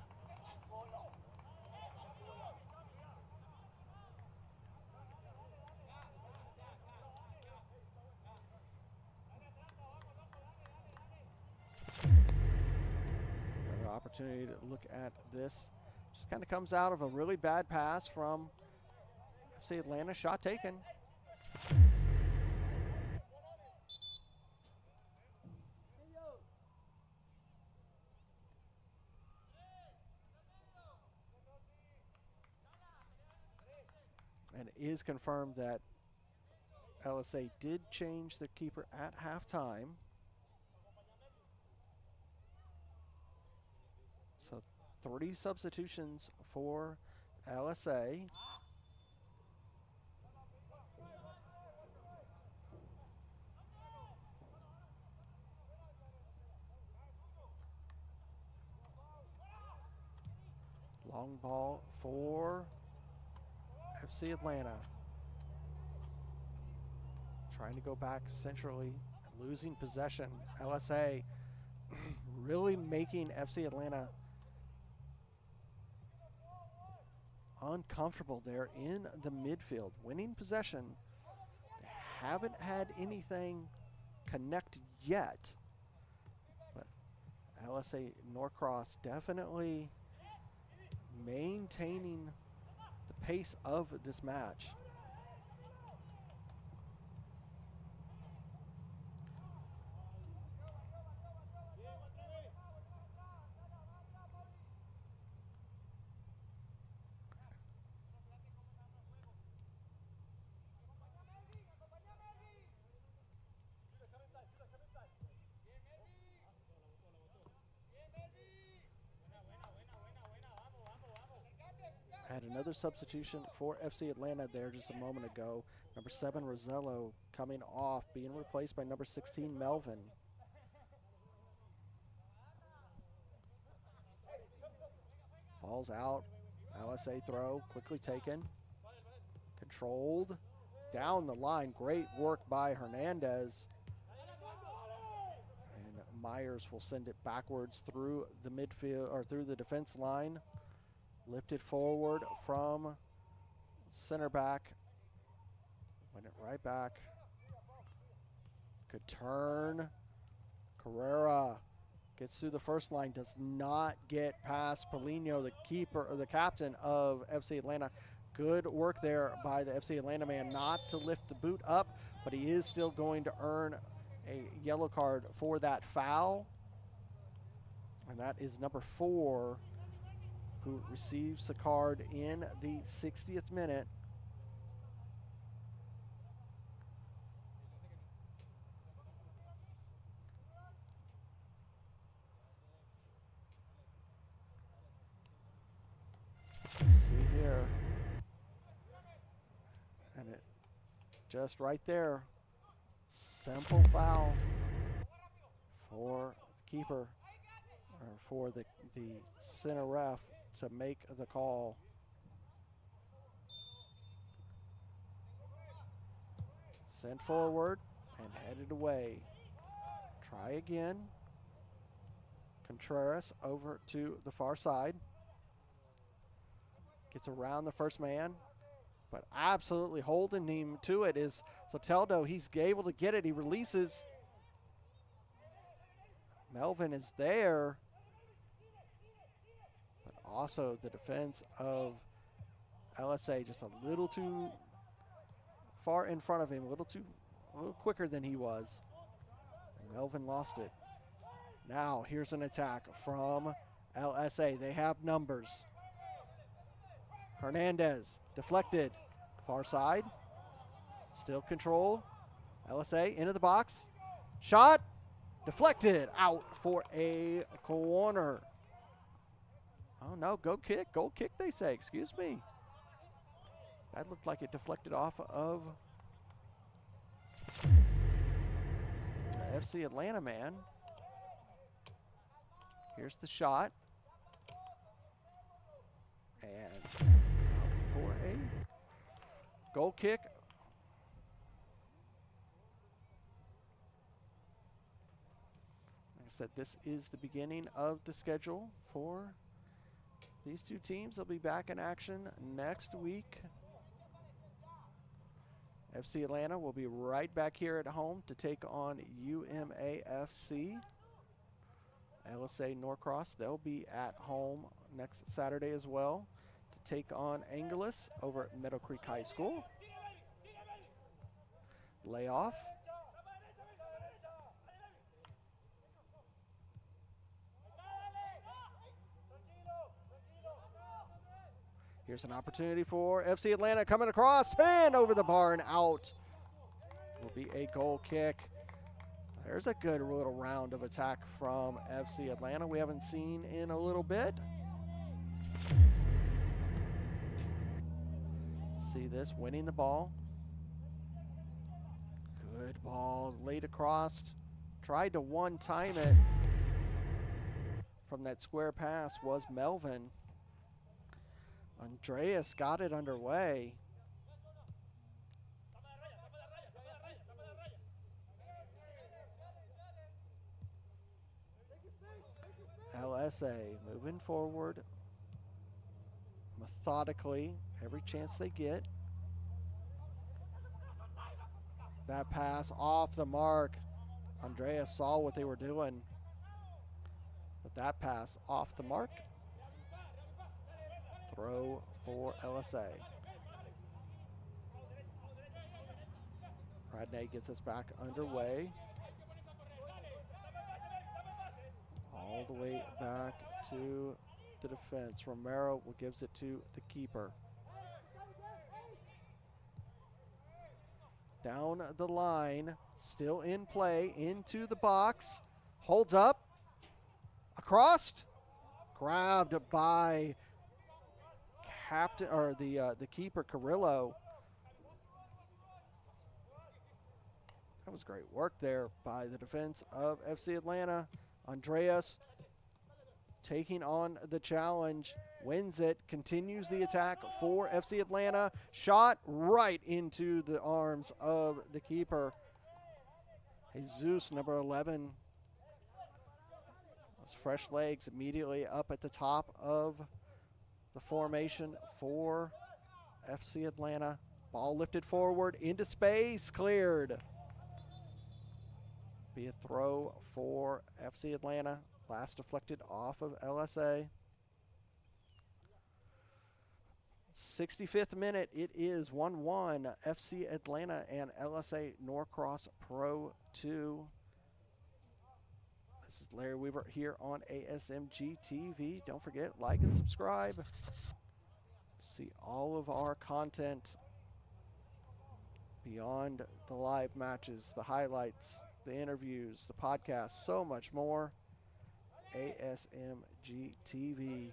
S2: Opportunity to look at this. Just kind of comes out of a really bad pass from FC Atlanta. Shot taken. And it is confirmed that LSA did change the keeper at halftime. So 3 substitutions for LSA. Long ball for FC Atlanta. Trying to go back centrally, losing possession. LSA really making FC Atlanta uncomfortable there in the midfield. Winning possession. They haven't had anything connect yet. But LSA Norcross definitely maintaining the pace of this match. Had another substitution for FC Atlanta there just a moment ago. Number 7, Rosello, coming off, being replaced by number 16, Melvin. Ball's out. LSA throw, quickly taken. Controlled. Down the line. Great work by Hernandez. And Myers will send it backwards through the midfield or through the defense line. Lifted forward from center back. Went it right back. Good turn. Carrera gets through the first line, does not get past Polino, the keeper or the captain of FC Atlanta. Good work there by the FC Atlanta man not to lift the boot up, but he is still going to earn a yellow card for that foul. And that is number 4, who receives the card in the 60th minute. See here. And it just right there. Simple foul for the keeper, or for the center ref to make the call. Sent forward and headed away. Try again. Contreras over to the far side. Gets around the first man, but absolutely holding him to it is Soteldo. He's able to get it. He releases. Melvin is there, but also the defense of LSA just a little too far in front of him, a little quicker than he was. And Melvin lost it. Now here's an attack from LSA. They have numbers. Hernandez deflected, far side, still control. LSA into the box, shot, deflected, out for a corner. Oh no, goal kick they say, excuse me. That looked like it deflected off of the FC Atlanta man. Here's the shot. And for a goal kick. Like I said, this is the beginning of the schedule for these two teams. They'll be back in action next week. FC Atlanta will be right back here at home to take on UMAFC. LSA Norcross, they'll be at home next Saturday as well to take on Angelus over at Meadow Creek High School. Layoff. Here's an opportunity for FC Atlanta coming across and over the bar and out. Will be a goal kick. There's a good little round of attack from FC Atlanta we haven't seen in a little bit. See this, winning the ball. Good ball, laid across. Tried to one-time it from that square pass was Melvin. Andreas got it underway. LSA moving forward methodically every chance they get. That pass off the mark. Andreas saw what they were doing, but that pass off the mark. Throw for LSA. Pradney gets us back underway. All the way back to the defense. Romero gives it to the keeper. Down the line, still in play, into the box. Holds up, across, grabbed by captain or the keeper Carrillo. That was great work there by the defense of FC Atlanta. Andreas taking on the challenge, wins it, continues the attack for FC Atlanta. Shot right into the arms of the keeper. Jesus, number 11. Those fresh legs immediately up at the top of the formation for FC Atlanta. Ball lifted forward into space, cleared. Be a throw for FC Atlanta. Last deflected off of LSA. 65th minute, it is 1-1, FC Atlanta and LSA Norcross Pro 2. This is Larry Weaver here on ASMG TV. Don't forget, like and subscribe. See all of our content beyond the live matches, the highlights, the interviews, the podcast, so much more. ASMG TV.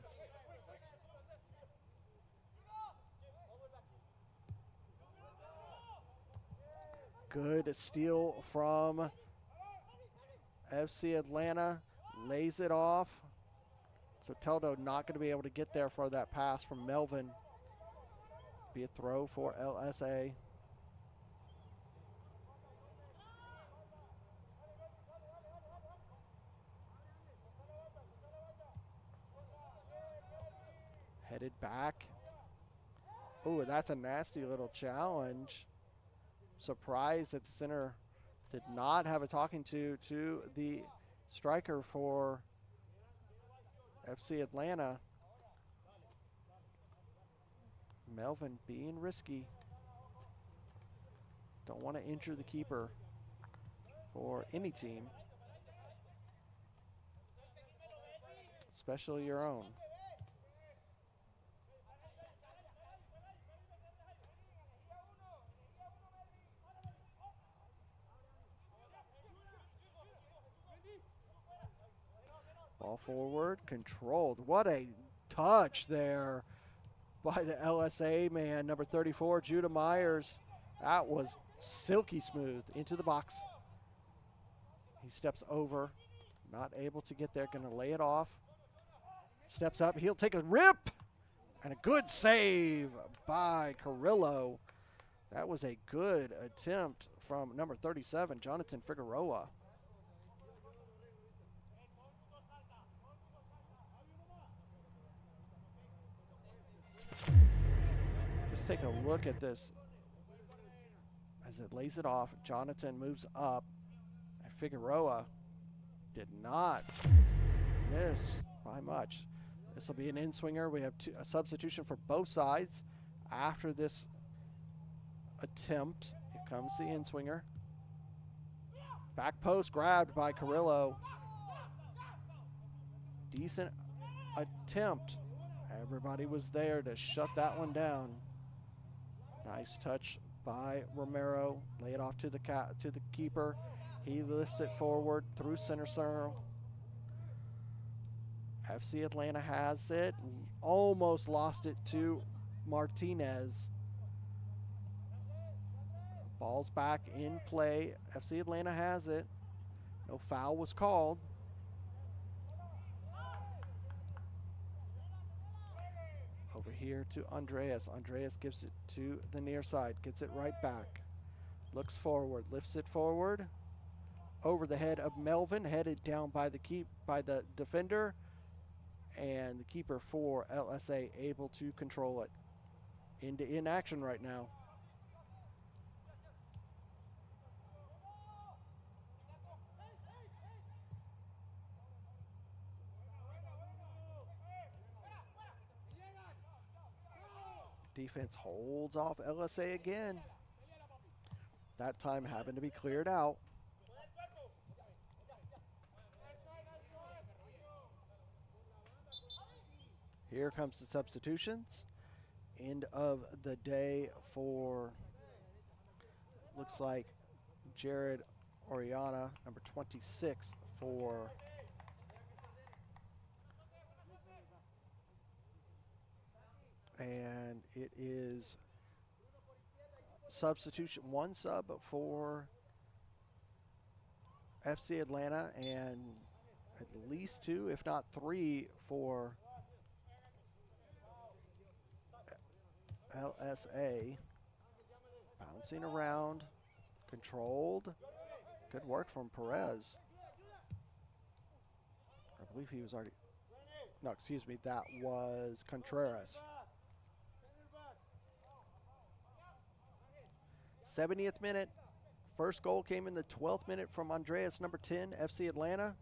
S2: Good steal from FC Atlanta. Lays it off. So Teldo not going to be able to get there for that pass from Melvin. Be a throw for LSA. Headed back. Oh, that's a nasty little challenge. Surprised that the center did not have a talking to the striker for FC Atlanta. Melvin being risky. Don't want to injure the keeper for any team, especially your own. Ball forward, controlled. What a touch there by the LSA man, number 34, Judah Myers. That was silky smooth into the box. He steps over, not able to get there, going to lay it off. Steps up, he'll take a rip, and a good save by Carrillo. That was a good attempt from number 37, Jonathan Figueroa. Just take a look at this as it lays it off. Jonathan moves up, and Figueroa did not miss by much. This will be an in-swinger. We have a substitution for both sides after this attempt. Here comes the in-swinger. Back post grabbed by Carrillo. Decent attempt. Everybody was there to shut that one down. Nice touch by Romero. Lay it off to the keeper. He lifts it forward through center circle. FC Atlanta has it. Almost lost it to Martinez. Ball's back in play. FC Atlanta has it. No foul was called. Over here to Andreas. Andreas gives it to the near side. Gets it right back. Looks forward. Lifts it forward. Over the head of Melvin. Headed down by the defender. And the keeper for LSA able to control it. In action right now. Defense holds off LSA again. That time having to be cleared out. Here comes the substitutions. End of the day for, looks like, Jared Oriana, number 26 for and it is substitution, one sub for FC Atlanta and at least two, if not three, for LSA. Bouncing around, controlled. Good work from Perez. believe he was already, no, excuse me, that was Contreras. 70th minute. First goal came in the 12th minute from Andreas, number 10, FC Atlanta.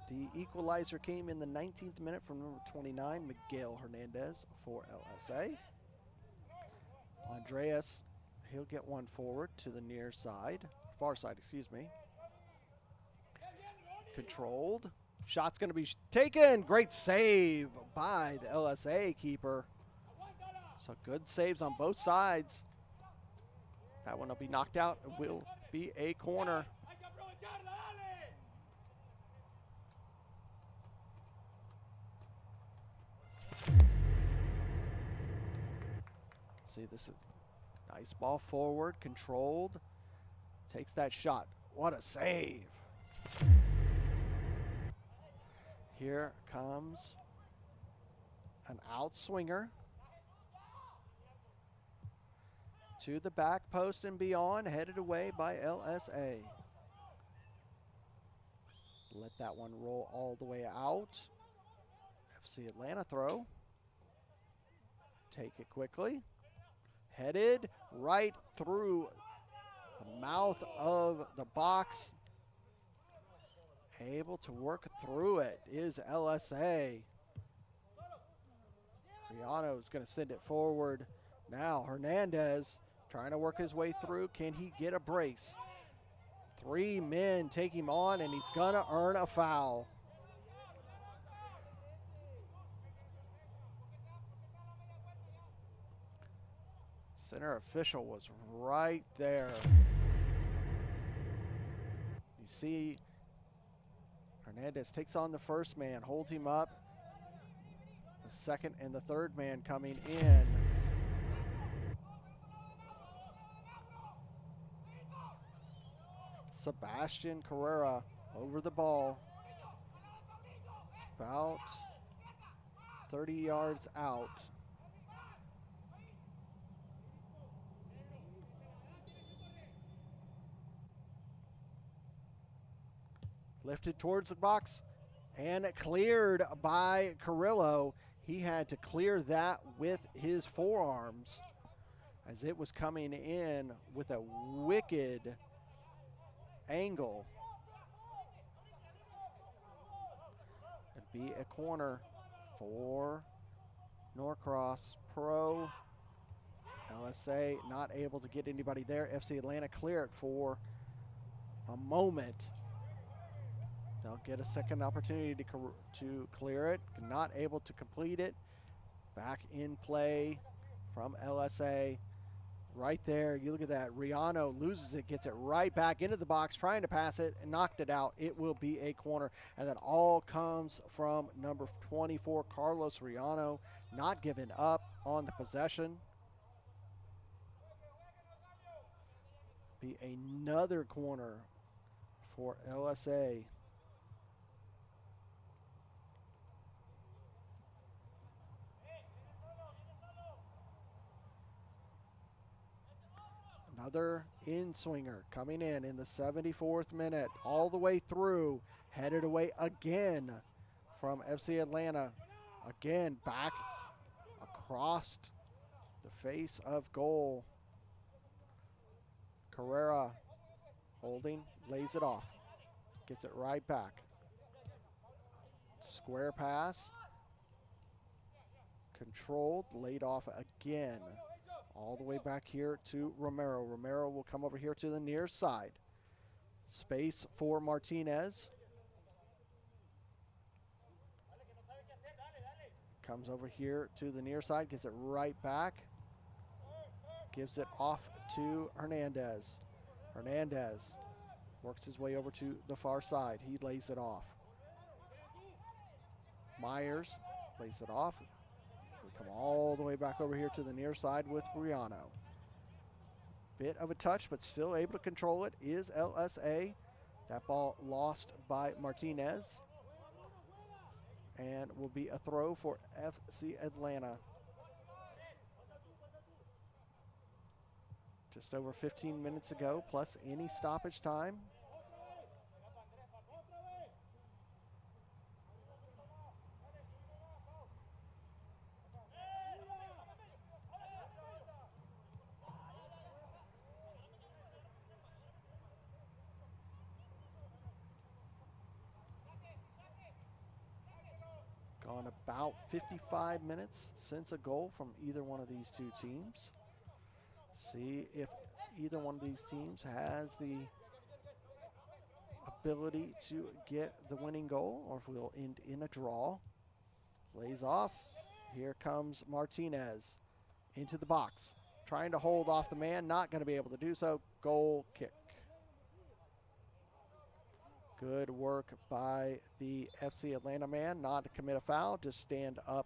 S2: The equalizer came in the 19th minute from number 29, Miguel Hernandez for LSA. Andreas, he'll get one forward to the near side, far side, excuse me. Controlled. Shot's going to be taken. Great save by the LSA keeper. So good saves on both sides. That one will be knocked out. It will be a corner. See, this is nice ball forward, controlled. Takes that shot. What a save. Here comes an outswinger to the back post and beyond, headed away by LSA. Let that one roll all the way out. FC Atlanta throw. Take it quickly. Headed right through the mouth of the box. Able to work through it is LSA. Riano's going to send it forward. Now Hernandez trying to work his way through. Can he get a brace? 3 men take him on, and he's going to earn a foul. Center official was right there. You see, Hernandez takes on the first man, holds him up. The second and the third man coming in. Sebastian Carrera over the ball. It's about 30 yards out. Lifted towards the box and cleared by Carrillo. He had to clear that with his forearms as it was coming in with a wicked angle. It'd be a corner for Norcross Pro. LSA not able to get anybody there. FC Atlanta clear it for a moment. They'll get a second opportunity to clear it. Not able to complete it. Back in play from LSA. Right there, you look at that. Riano loses it, gets it right back into the box, trying to pass it, and knocked it out. It will be a corner. And that all comes from number 24, Carlos Riano, not giving up on the possession. Be another corner for LSA. Another in-swinger coming in the 74th minute, all the way through, headed away again from FC Atlanta. Again, back across the face of goal. Carrera holding, lays it off, gets it right back. Square pass, controlled, laid off again. All the way back here to Romero. Romero will come over here to the near side. Space for Martinez. Comes over here to the near side, gets it right back. Gives it off to Hernandez. Hernandez works his way over to the far side. He lays it off. Myers lays it off. Come all the way back over here to the near side with Briano. Bit of a touch, but still able to control it is LSA. That ball lost by Martinez. And will be a throw for FC Atlanta. Just over 15 minutes ago, plus any stoppage time. gone about 55 minutes since a goal from either one of these two teams. See if either one of these teams has the ability to get the winning goal, or if we'll end in a draw. Lays off. Here comes Martinez into the box, trying to hold off the man, not going to be able to do so. Goal kick. Good work by the FC Atlanta man not to commit a foul, just stand up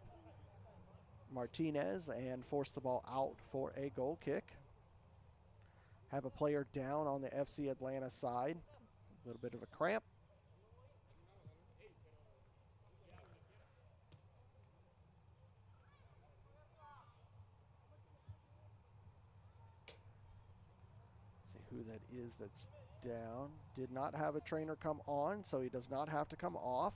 S2: Martinez and force the ball out for a goal kick. Have a player down on the FC Atlanta side. A little bit of a cramp. See who that is that's down. Did not have a trainer come on, so he does not have to come off.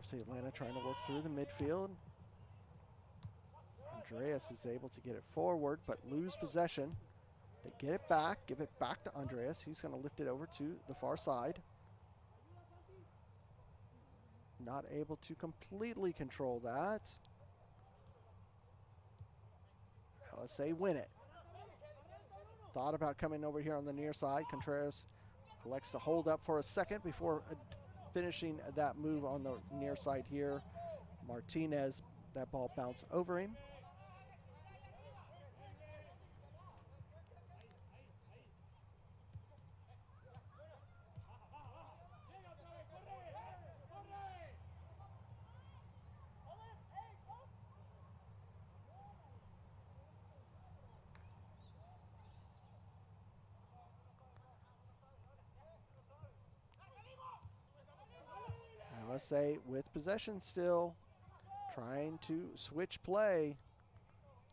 S2: FC Atlanta trying to work through the midfield. Andreas is able to get it forward, but lose possession. They get it back, give it back to Andreas. He's going to lift it over to the far side. Not able to completely control that. LSA win it. Thought about coming over here on the near side. Contreras elects to hold up for a second before finishing that move on the near side here. Martinez, that ball bounced over him. LSA with possession still, trying to switch play.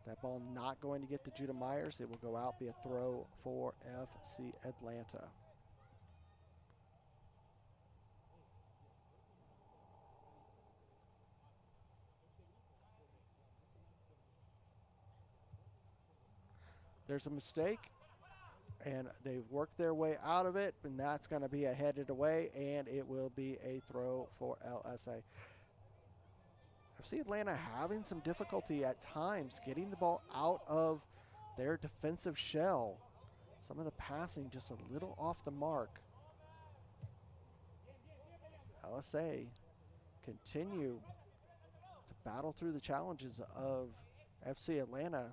S2: That ball not going to get to Judah Myers. It will go out, be a throw for FC Atlanta. There's a mistake, and they've worked their way out of it, and that's going to be a headed away, and it will be a throw for LSA. FC Atlanta having some difficulty at times getting the ball out of their defensive shell. Some of the passing just a little off the mark. LSA continue to battle through the challenges of FC Atlanta.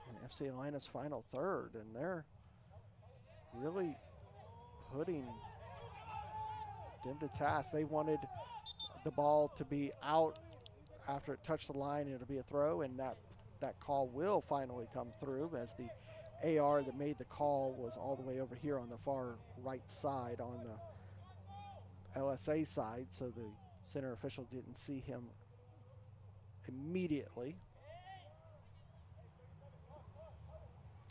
S2: And FC Atlanta's final third, and they're really putting them to task. They wanted the ball to be out after it touched the line, and it'll be a throw, and that call will finally come through, as the AR that made the call was all the way over here on the far right side on the LSA side, so the center official didn't see him immediately.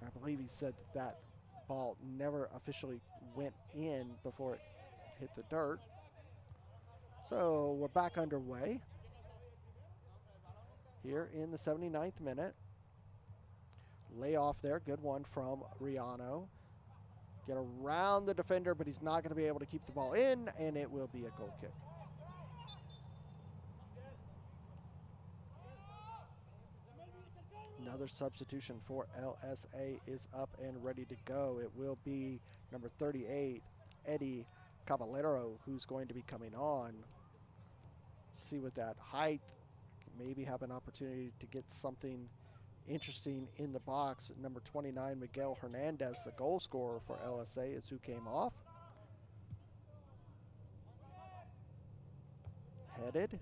S2: I believe he said that ball never officially went in before it hit the dirt. So we're back underway here in the 79th minute. Layoff there, good one from Riano. Get around the defender, but he's not going to be able to keep the ball in, and it will be a goal kick. Another substitution for LSA is up and ready to go. It will be number 38, Eddie Caballero, who's going to be coming on. See with that height, maybe have an opportunity to get something interesting in the box. Number 29, Miguel Hernandez, the goal scorer for LSA, is who came off. Headed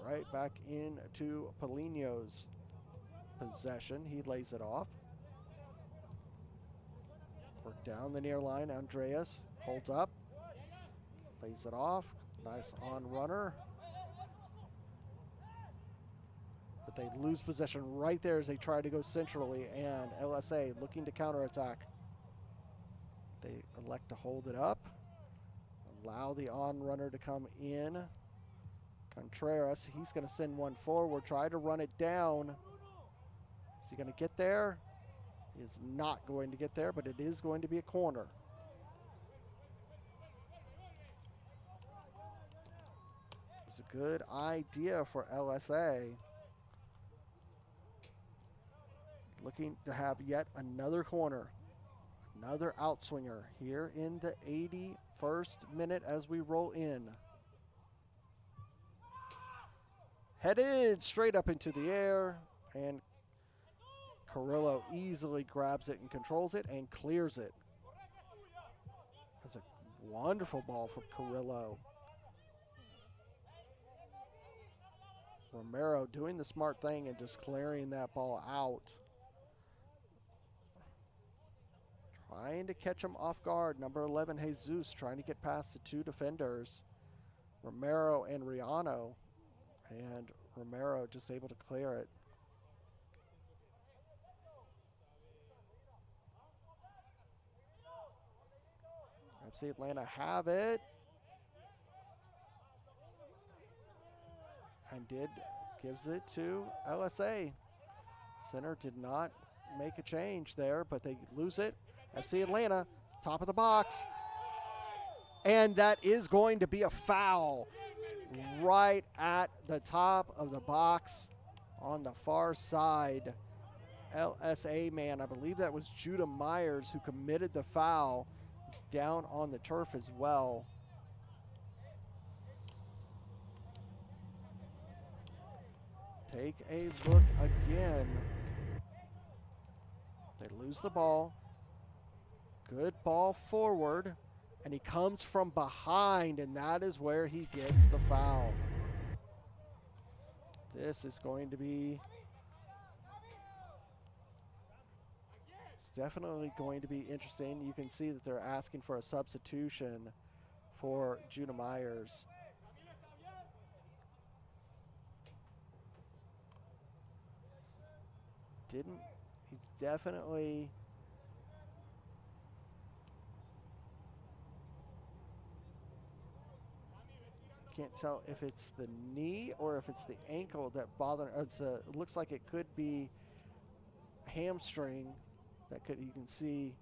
S2: right back into Polino's possession. He lays it off. Work down the near line. Andreas holds up, lays it off. Nice on runner. But they lose possession right there as they try to go centrally, and LSA looking to counterattack. They elect to hold it up, allow the on runner to come in. Contreras, he's going to send one forward, try to run it down. Is he going to get there? He is not going to get there, but it is going to be a corner. It's a good idea for LSA. Looking to have yet another corner. Another outswinger here in the 81st minute as we roll in. Headed straight up into the air, and Carrillo easily grabs it and controls it and clears it. That's a wonderful ball from Carrillo. Romero doing the smart thing and just clearing that ball out. Trying to catch him off guard. Number 11, Jesus, trying to get past the two defenders, Romero and Riano. And Romero just able to clear it. FC Atlanta have it. And gives it to LSA. Center did not make a change there, but they lose it. FC Atlanta, top of the box. And that is going to be a foul right at the top of the box on the far side. LSA man, I believe that was Judah Myers who committed the foul. He's down on the turf as well. Take a look again. They lose the ball. Good ball forward. And he comes from behind, and that is where he gets the foul. This is going to be... It's definitely going to be interesting. You can see that they're asking for a substitution for Judah Myers. He's definitely... Can't tell if it's the knee or if it's the ankle that bothers. It looks like it could be hamstring. You can see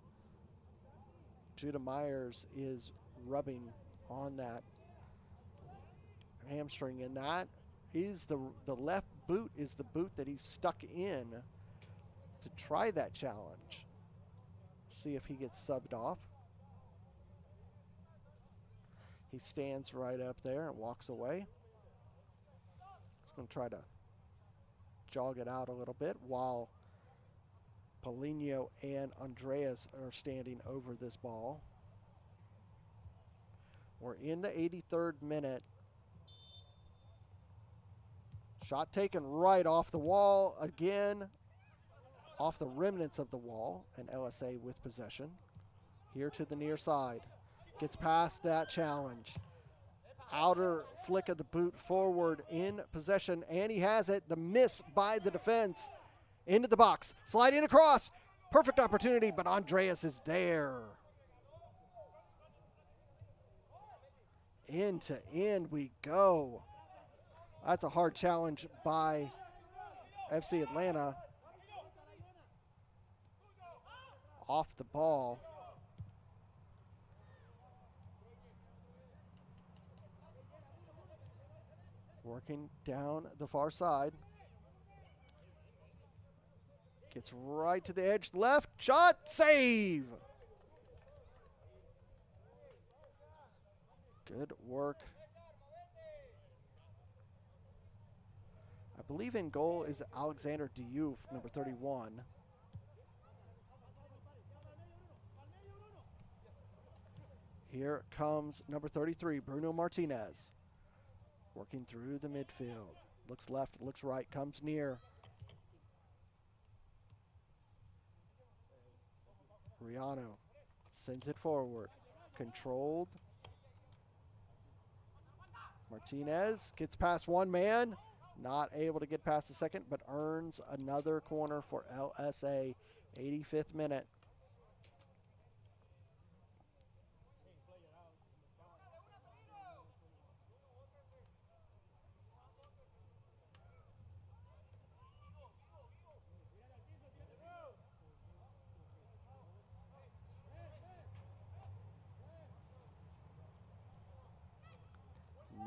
S2: Judah Myers is rubbing on that hamstring, and that is the left boot is the boot that he's stuck in to try that challenge. See if he gets subbed off. He stands right up there and walks away. He's going to try to jog it out a little bit while Paulinho and Andreas are standing over this ball. We're in the 83rd minute. Shot taken right off the wall again, off the remnants of the wall, and LSA with possession. Here to the near side. Gets past that challenge. Outer flick of the boot forward in possession, and he has it. The miss by the defense. Into the box. Sliding across. Perfect opportunity, but Andreas is there. End to end we go. That's a hard challenge by FC Atlanta. Off the ball. Working down the far side. Gets right to the edge, left, shot, save! Good work. I believe in goal is Alexander Diouf, number 31. Here comes number 33, Bruno Martinez. Working through the midfield. Looks left, looks right, comes near. Riano sends it forward. Controlled. Martinez gets past one man. Not able to get past the second, but earns another corner for LSA. 85th minute.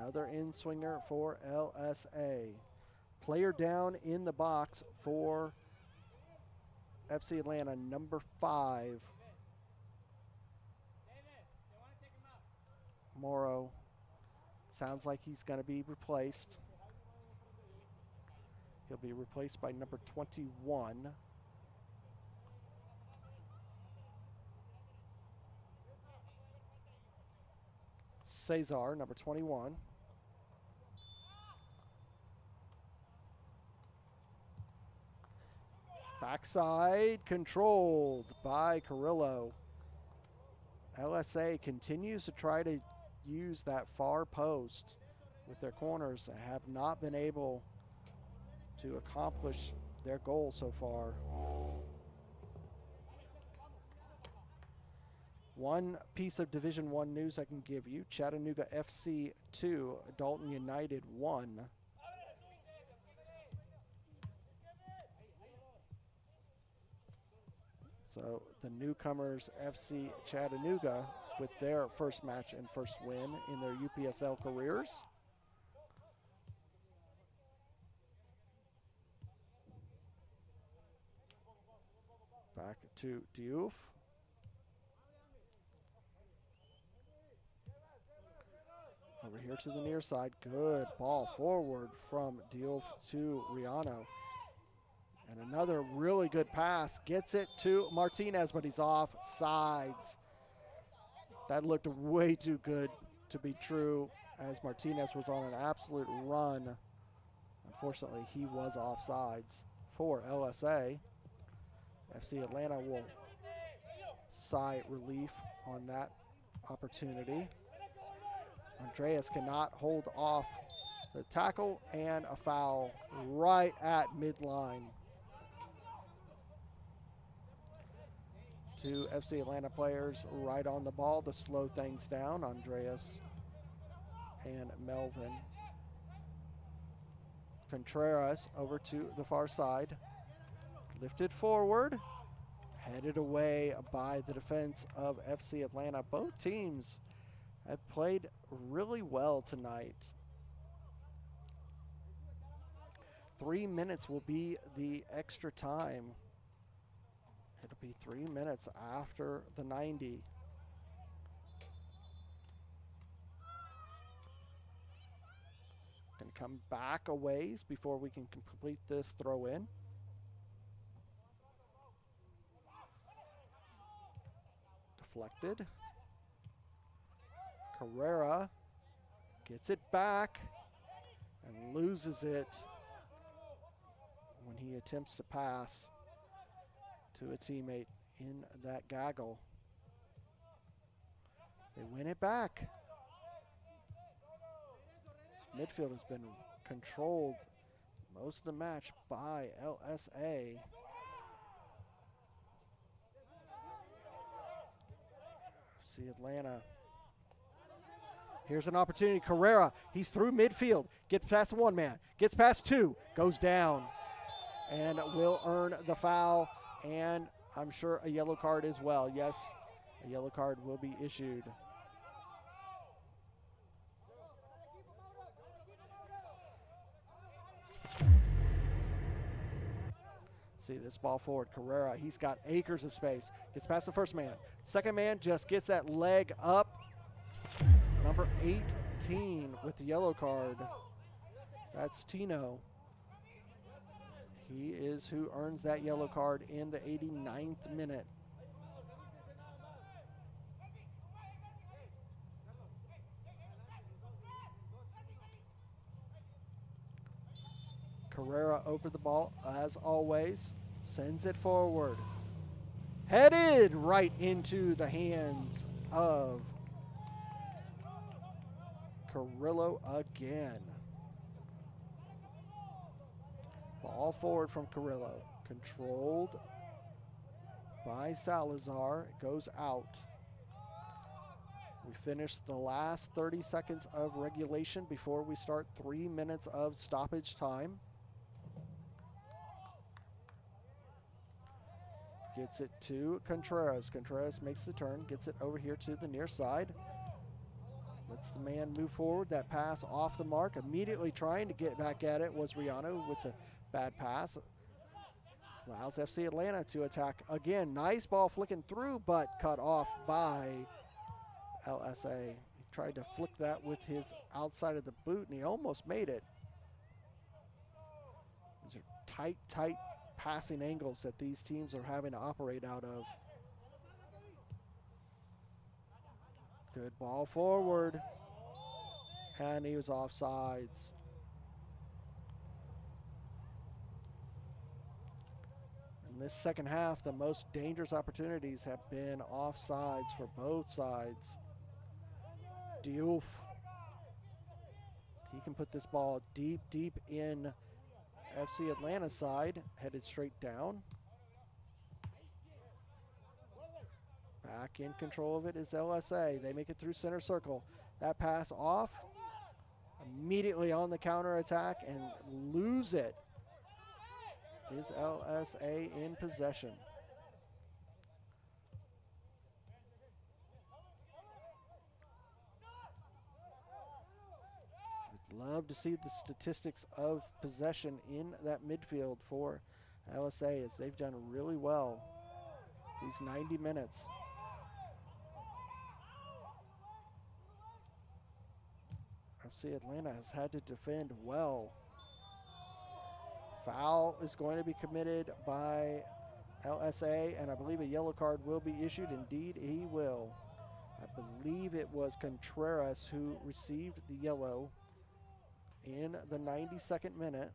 S2: Another in-swinger for LSA. Player down in the box for FC Atlanta, number 5. Morrow. Sounds like he's going to be replaced. He'll be replaced by number 21. Cesar, number 21. Backside controlled by Carrillo. LSA continues to try to use that far post with their corners and have not been able to accomplish their goal so far. One piece of Division I news I can give you: Chattanooga FC 2, Dalton United 1. So the newcomers FC Chattanooga with their first match and first win in their UPSL careers. Back to Diouf. Over here to the near side. Good ball forward from Diouf to Riano. And another really good pass. Gets it to Martinez, but he's off sides. That looked way too good to be true, as Martinez was on an absolute run. Unfortunately, he was offsides for LSA. FC Atlanta will sigh relief on that opportunity. Andreas cannot hold off the tackle, and a foul right at midline. 2 FC Atlanta players right on the ball to slow things down, Andreas and Melvin. Contreras over to the far side. Lifted forward, headed away by the defense of FC Atlanta. Both teams have played really well tonight. 3 minutes will be the extra time. It'll be 3 minutes after the 90. Gonna come back a ways before we can complete this throw in. Deflected. Carrera gets it back and loses it when he attempts to pass to a teammate in that gaggle. They win it back. This midfield has been controlled most of the match by LSA. See Atlanta. Here's an opportunity. Carrera, he's through midfield. Gets past one man. Gets past two. Goes down. And will earn the foul. And I'm sure a yellow card as well. Yes, a yellow card will be issued. See this ball forward. Carrera, he's got acres of space. Gets past the first man. Second man just gets that leg up. Number 18 with the yellow card. That's Tino. He is who earns that yellow card in the 89th minute. Carrera over the ball as always. Sends it forward. Headed right into the hands of Carrillo again. Ball forward from Carrillo. Controlled by Salazar. It goes out. We finished the last 30 seconds of regulation before we start 3 minutes of stoppage time. Gets it to Contreras. Contreras makes the turn, gets it over here to the near side. Lets the man move forward. That pass off the mark. Immediately trying to get back at it was Riano with the bad pass. Allows FC Atlanta to attack again. Nice ball flicking through, but cut off by LSA. He tried to flick that with his outside of the boot, and he almost made it. These are tight passing angles that these teams are having to operate out of. Good ball forward, and he was offsides. In this second half, the most dangerous opportunities have been offsides for both sides. Diouf, he can put this ball deep in FC Atlanta side, headed straight down. Back in control of it is LSA. They make it through center circle. That pass off, immediately on the counter attack and lose it. Is LSA in possession? Would love to see the statistics of possession in that midfield for LSA, as they've done really well these 90 minutes. FC Atlanta has had to defend well. Foul is going to be committed by LSA, and I believe a yellow card will be issued. Indeed, he will. I believe it was Contreras who received the yellow in the 92nd minute.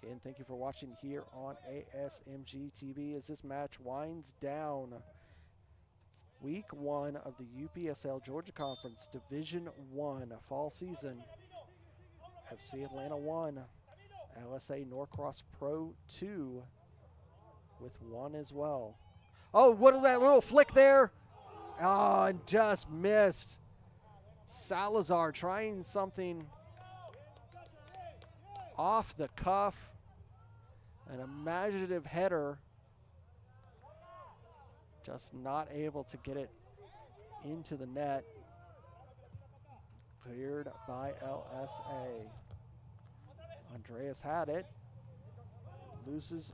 S2: Again, thank you for watching here on ASMG TV as this match winds down. Week 1 of the UPSL Georgia Conference Division I fall season. FC Atlanta 1, LSA Norcross Pro 2 with 1 as well. Oh, what is that little flick there? Oh, and just missed. Salazar trying something off the cuff. An imaginative header. Just not able to get it into the net. Cleared by LSA. Andreas had it. Loses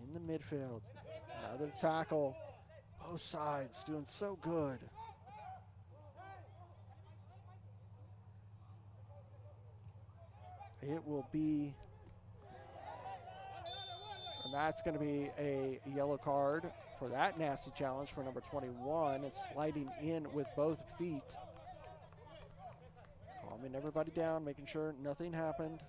S2: in the midfield. Another tackle. Both sides doing so good. It will be, and that's going to be a yellow card for that nasty challenge for number 21. It's sliding in with both feet. Calming everybody down, making sure nothing happened.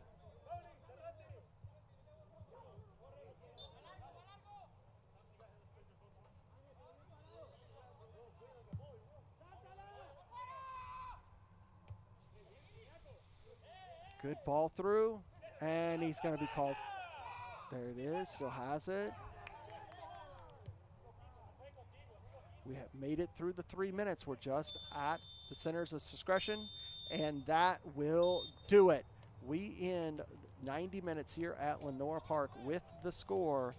S2: Good ball through, and he's going to be called. There it is, still has it. We have made it through the 3 minutes. We're just at the center's discretion, and that will do it. We end 90 minutes here at Lenora Park with the score.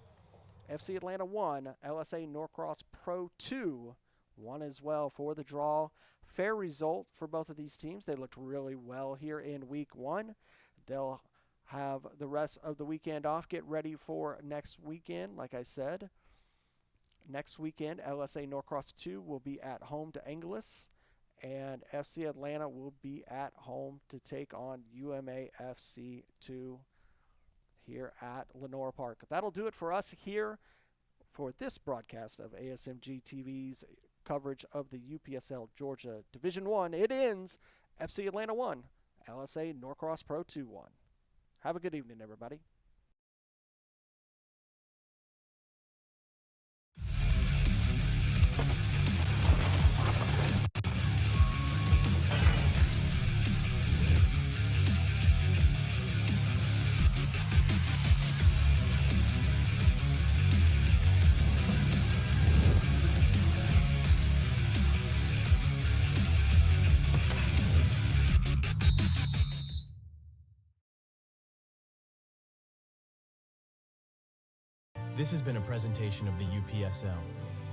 S2: FC Atlanta 1, LSA Norcross Pro 2, 1 as well for the draw. Fair result for both of these teams. They looked really well here in week 1. They'll have the rest of the weekend off. Get ready for next weekend, like I said. Next weekend, LSA Norcross 2 will be at home to Angeles, and FC Atlanta will be at home to take on UMA FC 2 here at Lenora Park. That'll do it for us here for this broadcast of ASMG TV's coverage of the UPSL Georgia Division I. It ends FC Atlanta 1, LSA Norcross Pro 2-1. Have a good evening, everybody.
S1: This has been a presentation of the UPSL.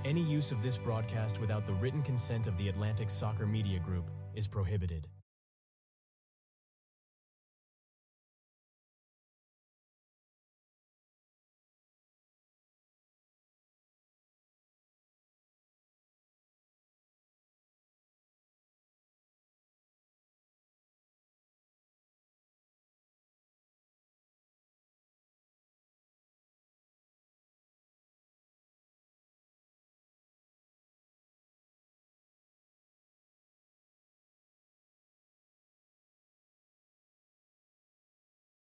S1: Any use of this broadcast without the written consent of the Atlantic Soccer Media Group is prohibited.